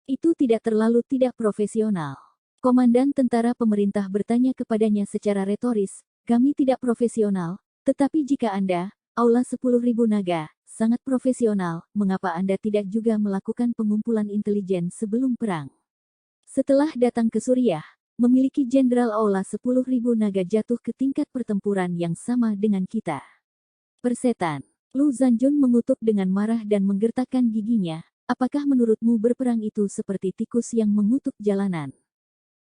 Itu tidak terlalu tidak profesional. Komandan tentara pemerintah bertanya kepadanya secara retoris, kami tidak profesional, tetapi jika Anda, Aula 10.000 naga, sangat profesional, mengapa Anda tidak juga melakukan pengumpulan intelijen sebelum perang? Setelah datang ke Suriah, memiliki Jenderal Aula 10.000 naga jatuh ke tingkat pertempuran yang sama dengan kita. Persetan. Lu Zanjun mengutuk dengan marah dan menggertakkan giginya. Apakah menurutmu berperang itu seperti tikus yang mengutuk jalanan?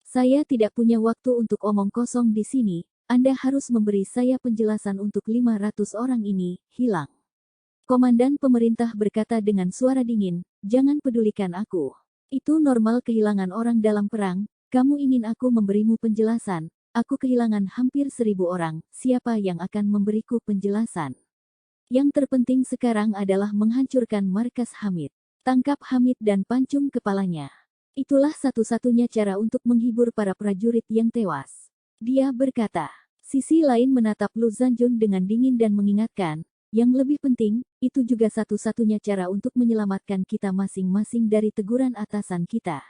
Saya tidak punya waktu untuk omong kosong di sini. Anda harus memberi saya penjelasan untuk 500 orang ini, hilang. Komandan pemerintah berkata dengan suara dingin, jangan pedulikan aku. Itu normal kehilangan orang dalam perang. Kamu ingin aku memberimu penjelasan? Aku kehilangan hampir 1.000 orang. Siapa yang akan memberiku penjelasan? Yang terpenting sekarang adalah menghancurkan markas Hamid. Tangkap Hamid dan pancung kepalanya. Itulah satu-satunya cara untuk menghibur para prajurit yang tewas. Dia berkata. Sisi lain menatap Lu Zanjun dengan dingin dan mengingatkan, yang lebih penting, itu juga satu-satunya cara untuk menyelamatkan kita masing-masing dari teguran atasan kita.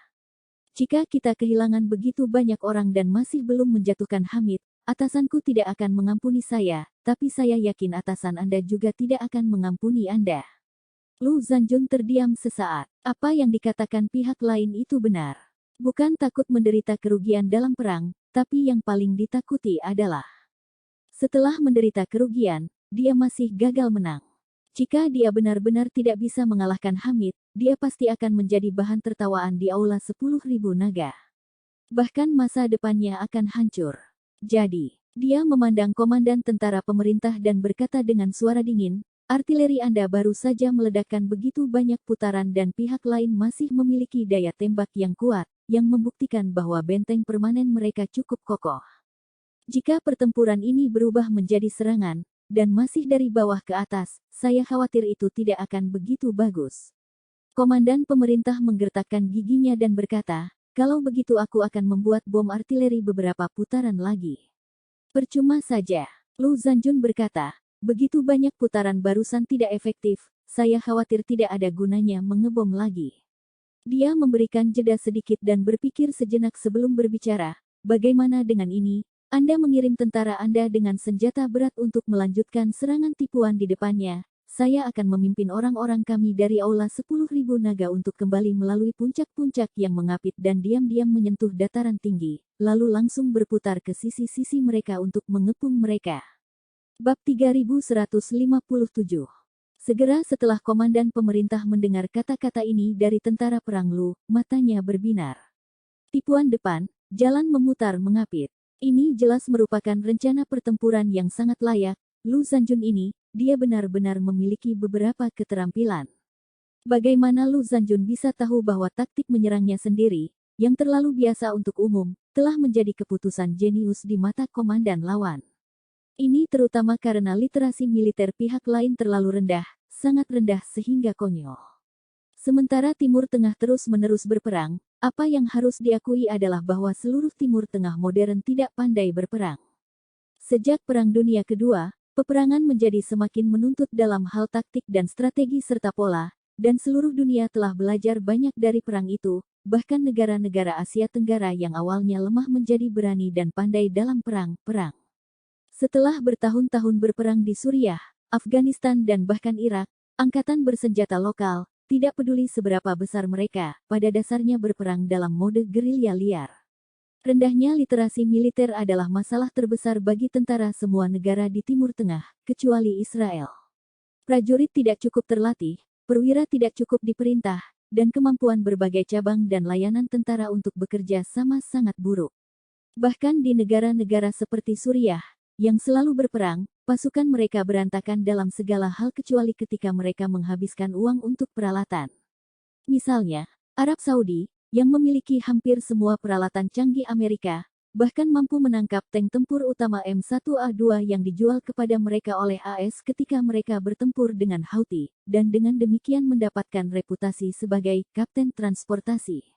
Jika kita kehilangan begitu banyak orang dan masih belum menjatuhkan Hamid, atasanku tidak akan mengampuni saya, tapi saya yakin atasan Anda juga tidak akan mengampuni Anda. Lu Zanjun terdiam sesaat. Apa yang dikatakan pihak lain itu benar. Bukan takut menderita kerugian dalam perang, tapi yang paling ditakuti adalah setelah menderita kerugian, dia masih gagal menang. Jika dia benar-benar tidak bisa mengalahkan Hamid, dia pasti akan menjadi bahan tertawaan di Aula 10.000 naga. Bahkan masa depannya akan hancur. Jadi, dia memandang komandan tentara pemerintah dan berkata dengan suara dingin, artileri Anda baru saja meledakkan begitu banyak putaran dan pihak lain masih memiliki daya tembak yang kuat, yang membuktikan bahwa benteng permanen mereka cukup kokoh. Jika pertempuran ini berubah menjadi serangan, dan masih dari bawah ke atas, saya khawatir itu tidak akan begitu bagus. Komandan pemerintah menggertakkan giginya dan berkata, kalau begitu aku akan membuat bom artileri beberapa putaran lagi. Percuma saja. Lu Zanjun berkata, begitu banyak putaran barusan tidak efektif, saya khawatir tidak ada gunanya mengebom lagi. Dia memberikan jeda sedikit dan berpikir sejenak sebelum berbicara, bagaimana dengan ini? Anda mengirim tentara Anda dengan senjata berat untuk melanjutkan serangan tipuan di depannya. Saya akan memimpin orang-orang kami dari Aula 10.000 naga untuk kembali melalui puncak-puncak yang mengapit dan diam-diam menyentuh dataran tinggi, lalu langsung berputar ke sisi-sisi mereka untuk mengepung mereka. Bab 3157. Segera setelah komandan pemerintah mendengar kata-kata ini dari tentara perang Lu, matanya berbinar. Tipuan depan, jalan memutar mengapit. Ini jelas merupakan rencana pertempuran yang sangat layak. Lu Zanjun ini, dia benar-benar memiliki beberapa keterampilan. Bagaimana Lu Zanjun bisa tahu bahwa taktik menyerangnya sendiri, yang terlalu biasa untuk umum, telah menjadi keputusan jenius di mata komandan lawan. Ini terutama karena literasi militer pihak lain terlalu rendah, sangat rendah sehingga konyol. Sementara Timur Tengah terus-menerus berperang, apa yang harus diakui adalah bahwa seluruh Timur Tengah modern tidak pandai berperang. Sejak Perang Dunia Kedua, peperangan menjadi semakin menuntut dalam hal taktik dan strategi serta pola, dan seluruh dunia telah belajar banyak dari perang itu, bahkan negara-negara Asia Tenggara yang awalnya lemah menjadi berani dan pandai dalam perang. Setelah bertahun-tahun berperang di Suriah, Afghanistan dan bahkan Irak, angkatan bersenjata lokal, tidak peduli seberapa besar mereka, pada dasarnya berperang dalam mode gerilya liar. Rendahnya literasi militer adalah masalah terbesar bagi tentara semua negara di Timur Tengah, kecuali Israel. Prajurit tidak cukup terlatih, perwira tidak cukup diperintah, dan kemampuan berbagai cabang dan layanan tentara untuk bekerja sama sangat buruk. Bahkan di negara-negara seperti Suriah, yang selalu berperang, pasukan mereka berantakan dalam segala hal kecuali ketika mereka menghabiskan uang untuk peralatan. Misalnya, Arab Saudi, yang memiliki hampir semua peralatan canggih Amerika, bahkan mampu menangkap tank tempur utama M1A2 yang dijual kepada mereka oleh AS ketika mereka bertempur dengan Houthi, dan dengan demikian mendapatkan reputasi sebagai kapten transportasi.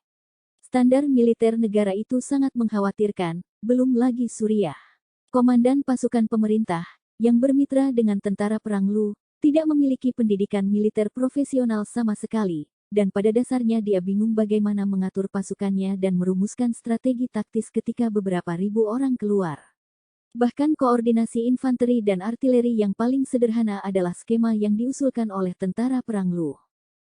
Standar militer negara itu sangat mengkhawatirkan, belum lagi Suriah. Komandan pasukan pemerintah, yang bermitra dengan tentara perang Lu, tidak memiliki pendidikan militer profesional sama sekali, dan pada dasarnya dia bingung bagaimana mengatur pasukannya dan merumuskan strategi taktis ketika beberapa ribu orang keluar. Bahkan koordinasi infanteri dan artileri yang paling sederhana adalah skema yang diusulkan oleh tentara perang Lu.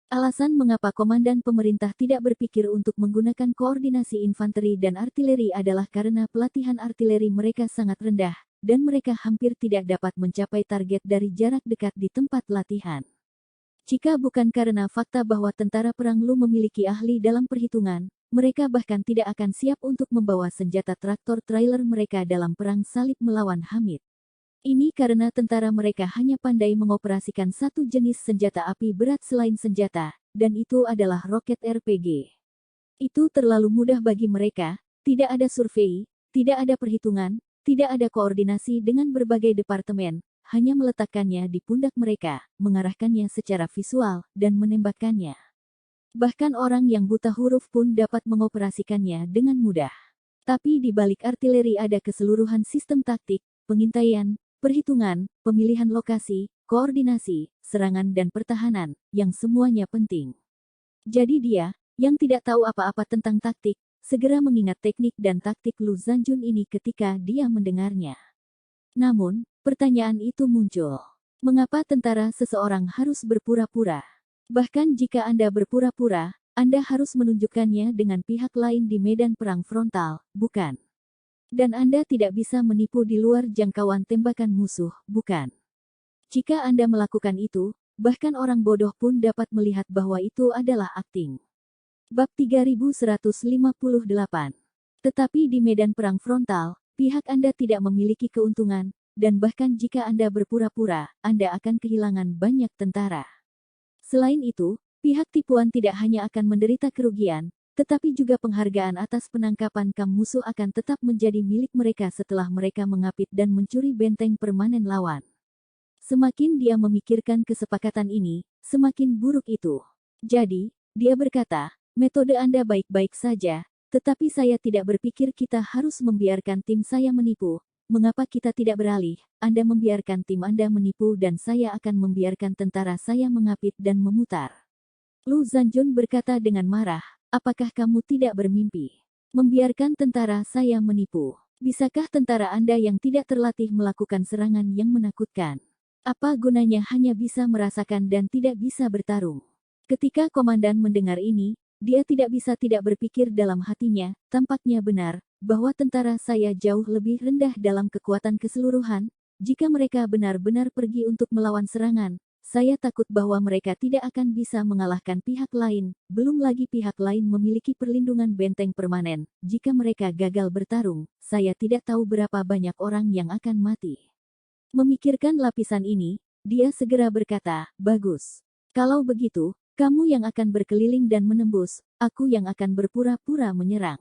Alasan mengapa komandan pemerintah tidak berpikir untuk menggunakan koordinasi infanteri dan artileri adalah karena pelatihan artileri mereka sangat rendah, dan mereka hampir tidak dapat mencapai target dari jarak dekat di tempat latihan. Jika bukan karena fakta bahwa tentara perang Lu memiliki ahli dalam perhitungan, mereka bahkan tidak akan siap untuk membawa senjata traktor trailer mereka dalam perang salib melawan Hamid. Ini karena tentara mereka hanya pandai mengoperasikan satu jenis senjata api berat selain senjata, dan itu adalah roket RPG. Itu terlalu mudah bagi mereka, tidak ada survei, tidak ada perhitungan, tidak ada koordinasi dengan berbagai departemen, hanya meletakkannya di pundak mereka, mengarahkannya secara visual, dan menembakkannya. Bahkan orang yang buta huruf pun dapat mengoperasikannya dengan mudah. Tapi di balik artileri ada keseluruhan sistem taktik, pengintaian, perhitungan, pemilihan lokasi, koordinasi, serangan dan pertahanan, yang semuanya penting. Jadi dia, yang tidak tahu apa-apa tentang taktik, segera mengingat teknik dan taktik Lu Zanjun ini ketika dia mendengarnya. Namun, pertanyaan itu muncul. Mengapa tentara seseorang harus berpura-pura? Bahkan jika Anda berpura-pura, Anda harus menunjukkannya dengan pihak lain di medan perang frontal, bukan? Dan Anda tidak bisa menipu di luar jangkauan tembakan musuh, bukan? Jika Anda melakukan itu, bahkan orang bodoh pun dapat melihat bahwa itu adalah akting. Bab 3158. Tetapi di medan perang frontal, pihak Anda tidak memiliki keuntungan, dan bahkan jika Anda berpura-pura, Anda akan kehilangan banyak tentara. Selain itu, pihak tipuan tidak hanya akan menderita kerugian, tetapi juga penghargaan atas penangkapan kam musuh akan tetap menjadi milik mereka setelah mereka mengapit dan mencuri benteng permanen lawan. Semakin dia memikirkan kesepakatan ini, semakin buruk itu. Jadi, dia berkata, metode Anda baik-baik saja, tetapi saya tidak berpikir kita harus membiarkan tim saya menipu. Mengapa kita tidak beralih? Anda membiarkan tim Anda menipu dan saya akan membiarkan tentara saya mengapit dan memutar. Lu Zanjun berkata dengan marah, apakah kamu tidak bermimpi? Membiarkan tentara saya menipu. Bisakah tentara Anda yang tidak terlatih melakukan serangan yang menakutkan? Apa gunanya hanya bisa merasakan dan tidak bisa bertarung? Ketika komandan mendengar ini, dia tidak bisa tidak berpikir dalam hatinya, tampaknya benar, bahwa tentara saya jauh lebih rendah dalam kekuatan keseluruhan. Jika mereka benar-benar pergi untuk melawan serangan, saya takut bahwa mereka tidak akan bisa mengalahkan pihak lain, belum lagi pihak lain memiliki perlindungan benteng permanen. Jika mereka gagal bertarung, saya tidak tahu berapa banyak orang yang akan mati. Memikirkan lapisan ini, dia segera berkata, bagus. Kalau begitu, kamu yang akan berkeliling dan menembus, aku yang akan berpura-pura menyerang.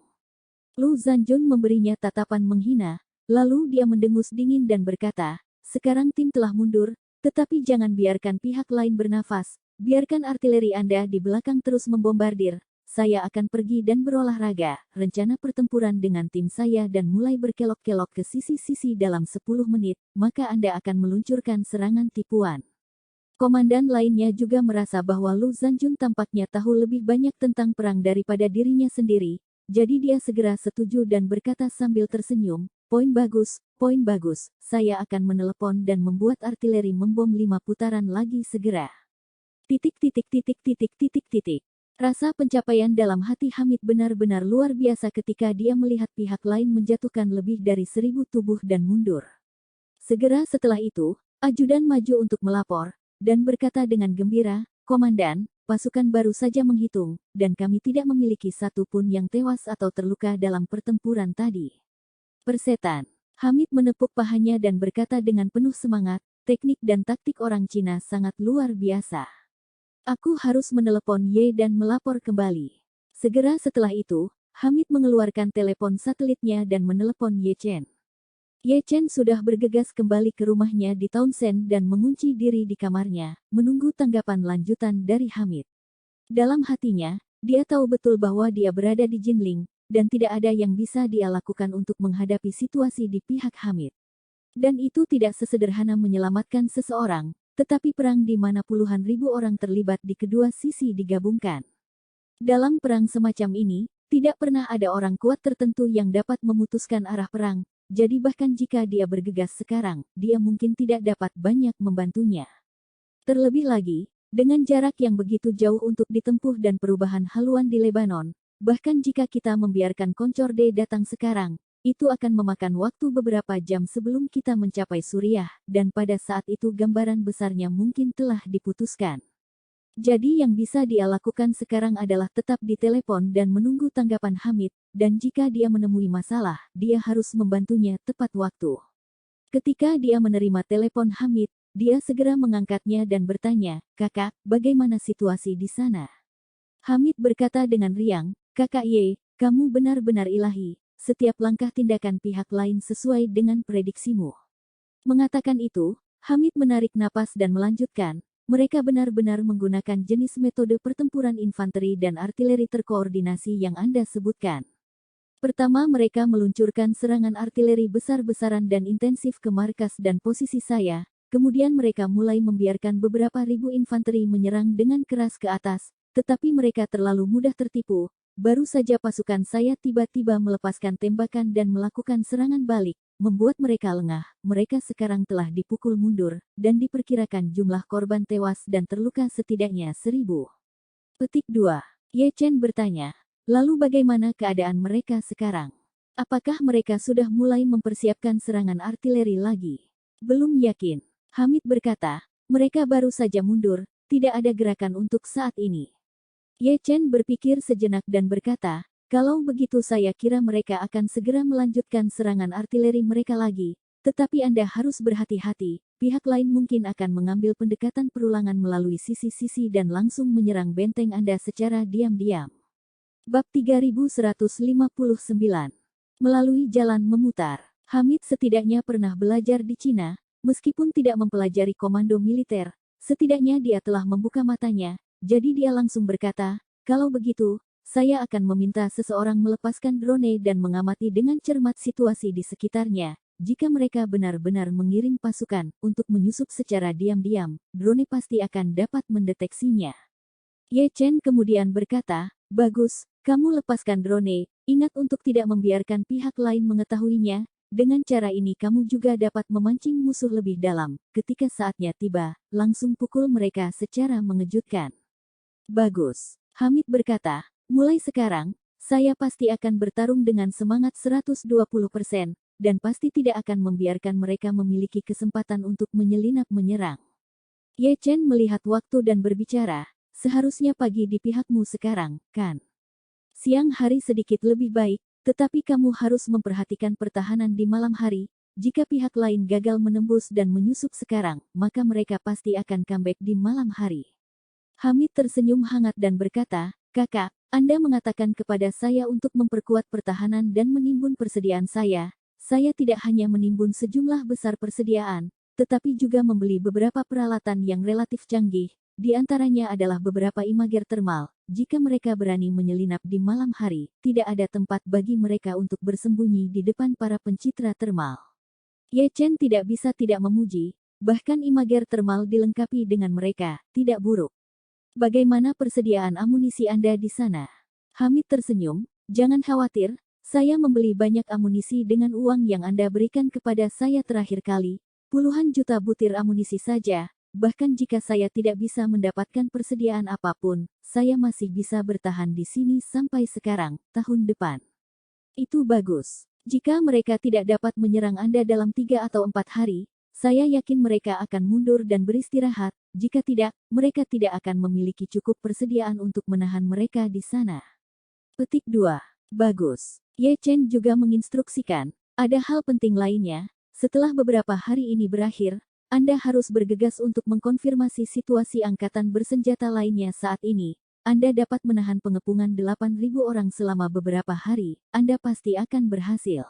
Lu Zanjun memberinya tatapan menghina, lalu dia mendengus dingin dan berkata, sekarang tim telah mundur, tetapi jangan biarkan pihak lain bernafas, biarkan artileri Anda di belakang terus membombardir, saya akan pergi dan berolahraga, rencana pertempuran dengan tim saya dan mulai berkelok-kelok ke sisi-sisi dalam 10 menit, maka Anda akan meluncurkan serangan tipuan. Komandan lainnya juga merasa bahwa Lu Zanjun tampaknya tahu lebih banyak tentang perang daripada dirinya sendiri, jadi dia segera setuju dan berkata sambil tersenyum, poin bagus, saya akan menelepon dan membuat artileri membom 5 putaran lagi segera. Rasa pencapaian dalam hati Hamid benar-benar luar biasa ketika dia melihat pihak lain menjatuhkan lebih dari 1000 tubuh dan mundur. Segera setelah itu, ajudan maju untuk melapor, dan berkata dengan gembira, Komandan, pasukan baru saja menghitung, dan kami tidak memiliki satu pun yang tewas atau terluka dalam pertempuran tadi. Persetan. Hamid menepuk pahanya dan berkata dengan penuh semangat, teknik dan taktik orang Cina sangat luar biasa. Aku harus menelepon Ye dan melapor kembali. Segera setelah itu, Hamid mengeluarkan telepon satelitnya dan menelepon Ye Chen. Ye Chen sudah bergegas kembali ke rumahnya di Townsend dan mengunci diri di kamarnya, menunggu tanggapan lanjutan dari Hamid. Dalam hatinya, dia tahu betul bahwa dia berada di Jinling, dan tidak ada yang bisa dia lakukan untuk menghadapi situasi di pihak Hamid. Dan itu tidak sesederhana menyelamatkan seseorang, tetapi perang di mana puluhan ribu orang terlibat di kedua sisi digabungkan. Dalam perang semacam ini, tidak pernah ada orang kuat tertentu yang dapat memutuskan arah perang, jadi bahkan jika dia bergegas sekarang, dia mungkin tidak dapat banyak membantunya. Terlebih lagi, dengan jarak yang begitu jauh untuk ditempuh dan perubahan haluan di Lebanon, bahkan jika kita membiarkan Koncorde datang sekarang, itu akan memakan waktu beberapa jam sebelum kita mencapai Suriah, dan pada saat itu gambaran besarnya mungkin telah diputuskan. Jadi yang bisa dia lakukan sekarang adalah tetap ditelepon dan menunggu tanggapan Hamid, dan jika dia menemui masalah, dia harus membantunya tepat waktu. Ketika dia menerima telepon Hamid, dia segera mengangkatnya dan bertanya, "Kakak, bagaimana situasi di sana?" Hamid berkata dengan riang, "Kakak Ye, kamu benar-benar ilahi. Setiap langkah tindakan pihak lain sesuai dengan prediksimu." Mengatakan itu, Hamid menarik napas dan melanjutkan, "Mereka benar-benar menggunakan jenis metode pertempuran infanteri dan artileri terkoordinasi yang Anda sebutkan. Pertama mereka meluncurkan serangan artileri besar-besaran dan intensif ke markas dan posisi saya, kemudian mereka mulai membiarkan beberapa ribu infanteri menyerang dengan keras ke atas, tetapi mereka terlalu mudah tertipu. Baru saja pasukan saya tiba-tiba melepaskan tembakan dan melakukan serangan balik, membuat mereka lengah. Mereka sekarang telah dipukul mundur, dan diperkirakan jumlah korban tewas dan terluka setidaknya 1.000. Petik 2. Ye Chen bertanya, "Lalu bagaimana keadaan mereka sekarang? Apakah mereka sudah mulai mempersiapkan serangan artileri lagi?" "Belum yakin." Hamid berkata, "Mereka baru saja mundur, tidak ada gerakan untuk saat ini." Ye Chen berpikir sejenak dan berkata, "Kalau begitu saya kira mereka akan segera melanjutkan serangan artileri mereka lagi, tetapi Anda harus berhati-hati, pihak lain mungkin akan mengambil pendekatan perulangan melalui sisi-sisi dan langsung menyerang benteng Anda secara diam-diam." Bab 3159. Melalui jalan memutar. Hamid setidaknya pernah belajar di Cina, meskipun tidak mempelajari komando militer, setidaknya dia telah membuka matanya. Jadi dia langsung berkata, "Kalau begitu, saya akan meminta seseorang melepaskan drone dan mengamati dengan cermat situasi di sekitarnya. Jika mereka benar-benar mengirim pasukan untuk menyusup secara diam-diam, drone pasti akan dapat mendeteksinya." Ye Chen kemudian berkata, "Bagus, kamu lepaskan drone, ingat untuk tidak membiarkan pihak lain mengetahuinya. Dengan cara ini kamu juga dapat memancing musuh lebih dalam. Ketika saatnya tiba, langsung pukul mereka secara mengejutkan." "Bagus." Hamid berkata, "Mulai sekarang, saya pasti akan bertarung dengan semangat 120%, dan pasti tidak akan membiarkan mereka memiliki kesempatan untuk menyelinap menyerang." Ye Chen melihat waktu dan berbicara, "Seharusnya pagi di pihakmu sekarang, kan? Siang hari sedikit lebih baik, tetapi kamu harus memperhatikan pertahanan di malam hari. Jika pihak lain gagal menembus dan menyusup sekarang, maka mereka pasti akan comeback di malam hari." Hamid tersenyum hangat dan berkata, "Kakak, Anda mengatakan kepada saya untuk memperkuat pertahanan dan menimbun persediaan saya. Saya tidak hanya menimbun sejumlah besar persediaan, tetapi juga membeli beberapa peralatan yang relatif canggih. Di antaranya adalah beberapa imager termal. Jika mereka berani menyelinap di malam hari, tidak ada tempat bagi mereka untuk bersembunyi di depan para pencitra termal." Ye Chen tidak bisa tidak memuji, bahkan imager termal dilengkapi dengan mereka, tidak buruk. "Bagaimana persediaan amunisi Anda di sana?" Hamid tersenyum, "Jangan khawatir, saya membeli banyak amunisi dengan uang yang Anda berikan kepada saya terakhir kali, puluhan juta butir amunisi saja. Bahkan jika saya tidak bisa mendapatkan persediaan apapun, saya masih bisa bertahan di sini sampai sekarang, tahun depan." "Itu bagus. Jika mereka tidak dapat menyerang Anda dalam 3 atau 4 hari, saya yakin mereka akan mundur dan beristirahat. Jika tidak, mereka tidak akan memiliki cukup persediaan untuk menahan mereka di sana." Petik 2. Bagus. Ye Chen juga menginstruksikan, "Ada hal penting lainnya. Setelah beberapa hari ini berakhir, Anda harus bergegas untuk mengkonfirmasi situasi angkatan bersenjata lainnya saat ini. Anda dapat menahan pengepungan 8.000 orang selama beberapa hari, Anda pasti akan berhasil.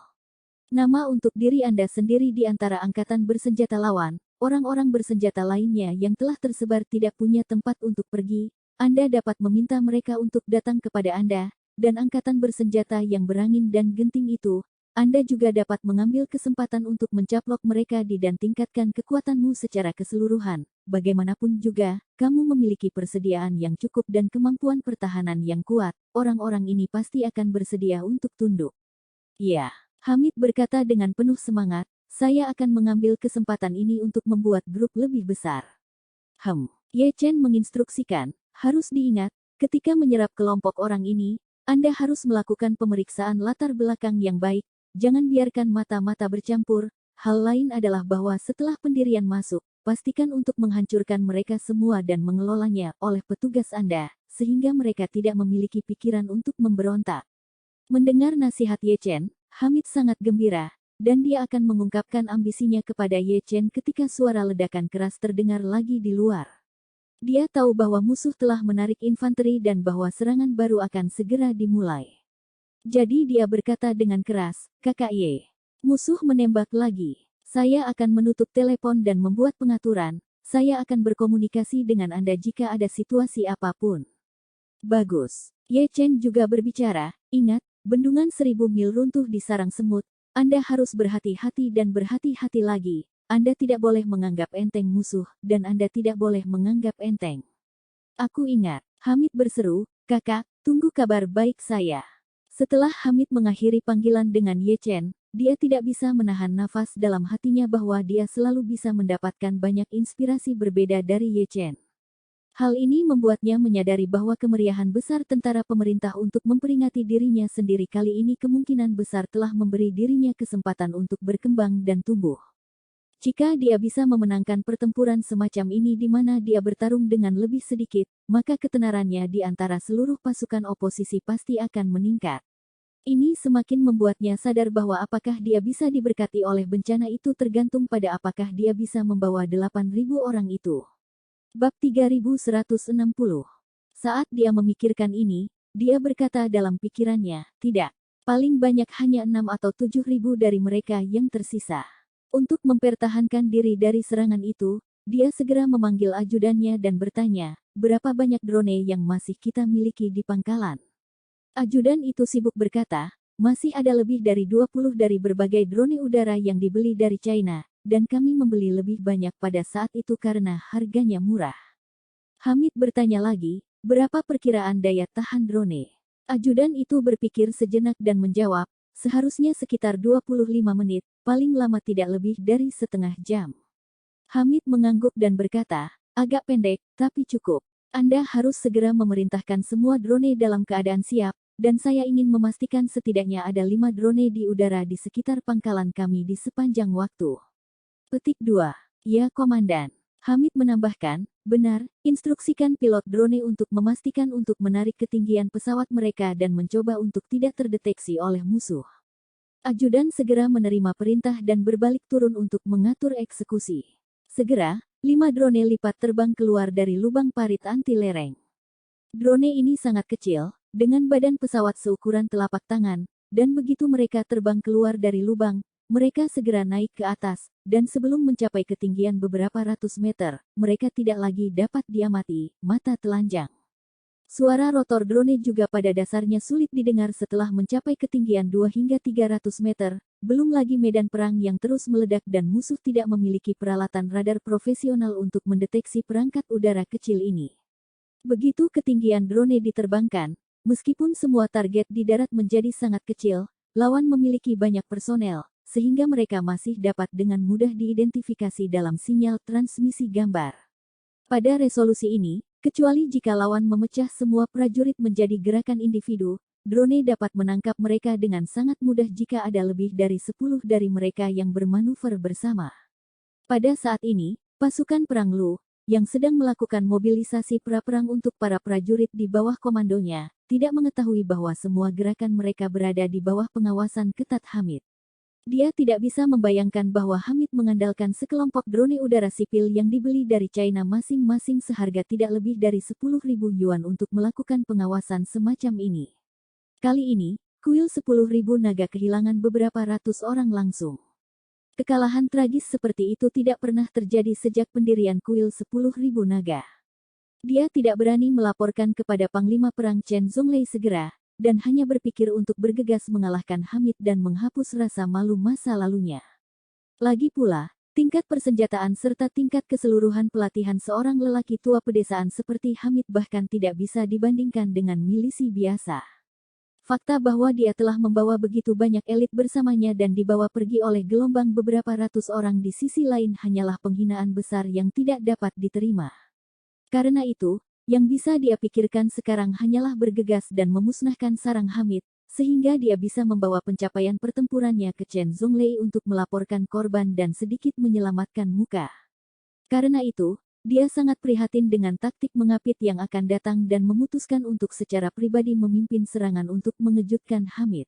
Nama untuk diri Anda sendiri di antara angkatan bersenjata lawan, orang-orang bersenjata lainnya yang telah tersebar tidak punya tempat untuk pergi, Anda dapat meminta mereka untuk datang kepada Anda, dan angkatan bersenjata yang berangin dan genting itu, Anda juga dapat mengambil kesempatan untuk mencaplok mereka dan tingkatkan kekuatanmu secara keseluruhan. Bagaimanapun juga, kamu memiliki persediaan yang cukup dan kemampuan pertahanan yang kuat, orang-orang ini pasti akan bersedia untuk tunduk. Ya, Hamid berkata dengan penuh semangat, saya akan mengambil kesempatan ini untuk membuat grup lebih besar. Ye Chen menginstruksikan, harus diingat, ketika menyerap kelompok orang ini, Anda harus melakukan pemeriksaan latar belakang yang baik, jangan biarkan mata-mata bercampur. Hal lain adalah bahwa setelah pendirian masuk, pastikan untuk menghancurkan mereka semua dan mengelolanya oleh petugas Anda, sehingga mereka tidak memiliki pikiran untuk memberontak. Mendengar nasihat Ye Chen, Hamid sangat gembira, dan dia akan mengungkapkan ambisinya kepada Ye Chen ketika suara ledakan keras terdengar lagi di luar. Dia tahu bahwa musuh telah menarik infanteri dan bahwa serangan baru akan segera dimulai. Jadi dia berkata dengan keras, Kakak Ye, musuh menembak lagi. Saya akan menutup telepon dan membuat pengaturan, saya akan berkomunikasi dengan Anda jika ada situasi apapun. Bagus. Ye Chen juga berbicara, ingat, bendungan 1000 mil runtuh di sarang semut, Anda harus berhati-hati dan berhati-hati lagi, Anda tidak boleh menganggap enteng musuh, dan Anda tidak boleh menganggap enteng. Aku ingat, Hamid berseru, kakak, tunggu kabar baik saya. Setelah Hamid mengakhiri panggilan dengan Ye Chen, dia tidak bisa menahan nafas dalam hatinya bahwa dia selalu bisa mendapatkan banyak inspirasi berbeda dari Ye Chen. Hal ini membuatnya menyadari bahwa kemeriahan besar tentara pemerintah untuk memperingati dirinya sendiri kali ini kemungkinan besar telah memberi dirinya kesempatan untuk berkembang dan tumbuh. Jika dia bisa memenangkan pertempuran semacam ini di mana dia bertarung dengan lebih sedikit, maka ketenarannya di antara seluruh pasukan oposisi pasti akan meningkat. Ini semakin membuatnya sadar bahwa apakah dia bisa diberkati oleh bencana itu tergantung pada apakah dia bisa membawa 8.000 orang itu. Bab 3160. Saat dia memikirkan ini, dia berkata dalam pikirannya, tidak, paling banyak hanya 6 atau 7.000 dari mereka yang tersisa. Untuk mempertahankan diri dari serangan itu, dia segera memanggil ajudannya dan bertanya, berapa banyak drone yang masih kita miliki di pangkalan? Ajudan itu sibuk berkata, masih ada lebih dari 20 dari berbagai drone udara yang dibeli dari China, dan kami membeli lebih banyak pada saat itu karena harganya murah. Hamid bertanya lagi, berapa perkiraan daya tahan drone? Ajudan itu berpikir sejenak dan menjawab, seharusnya sekitar 25 menit, paling lama tidak lebih dari setengah jam. Hamid mengangguk dan berkata, agak pendek, tapi cukup. Anda harus segera memerintahkan semua drone dalam keadaan siap, dan saya ingin memastikan setidaknya ada 5 drone di udara di sekitar pangkalan kami di sepanjang waktu. Petik 2. Ya, Komandan. Hamid menambahkan, benar, instruksikan pilot drone untuk memastikan untuk menarik ketinggian pesawat mereka dan mencoba untuk tidak terdeteksi oleh musuh. Ajudan segera menerima perintah dan berbalik turun untuk mengatur eksekusi. Segera, 5 drone lipat terbang keluar dari lubang parit anti lereng. Drone ini sangat kecil, dengan badan pesawat seukuran telapak tangan, dan begitu mereka terbang keluar dari lubang, mereka segera naik ke atas, dan sebelum mencapai ketinggian beberapa ratus meter, mereka tidak lagi dapat diamati, mata telanjang. Suara rotor drone juga pada dasarnya sulit didengar setelah mencapai ketinggian 2 hingga 300 meter, belum lagi medan perang yang terus meledak dan musuh tidak memiliki peralatan radar profesional untuk mendeteksi perangkat udara kecil ini. Begitu ketinggian drone diterbangkan, meskipun semua target di darat menjadi sangat kecil, lawan memiliki banyak personel, sehingga mereka masih dapat dengan mudah diidentifikasi dalam sinyal transmisi gambar. Pada resolusi ini, kecuali jika lawan memecah semua prajurit menjadi gerakan individu, drone dapat menangkap mereka dengan sangat mudah jika ada lebih dari 10 dari mereka yang bermanuver bersama. Pada saat ini, pasukan perang Lu, yang sedang melakukan mobilisasi pra-perang untuk para prajurit di bawah komandonya, tidak mengetahui bahwa semua gerakan mereka berada di bawah pengawasan ketat Hamid. Dia tidak bisa membayangkan bahwa Hamid mengandalkan sekelompok drone udara sipil yang dibeli dari China masing-masing seharga tidak lebih dari 10.000 yuan untuk melakukan pengawasan semacam ini. Kali ini, kuil 10.000 naga kehilangan beberapa ratus orang langsung. Kekalahan tragis seperti itu tidak pernah terjadi sejak pendirian kuil 10.000 naga. Dia tidak berani melaporkan kepada Panglima Perang Chen Zhonglei segera, dan hanya berpikir untuk bergegas mengalahkan Hamid dan menghapus rasa malu masa lalunya. Lagi pula, tingkat persenjataan serta tingkat keseluruhan pelatihan seorang lelaki tua pedesaan seperti Hamid bahkan tidak bisa dibandingkan dengan milisi biasa. Fakta bahwa dia telah membawa begitu banyak elit bersamanya dan dibawa pergi oleh gelombang beberapa ratus orang di sisi lain hanyalah penghinaan besar yang tidak dapat diterima. Karena itu, yang bisa dia pikirkan sekarang hanyalah bergegas dan memusnahkan sarang Hamid, sehingga dia bisa membawa pencapaian pertempurannya ke Chen Zhonglei untuk melaporkan korban dan sedikit menyelamatkan muka. Karena itu, dia sangat prihatin dengan taktik mengapit yang akan datang dan memutuskan untuk secara pribadi memimpin serangan untuk mengejutkan Hamid.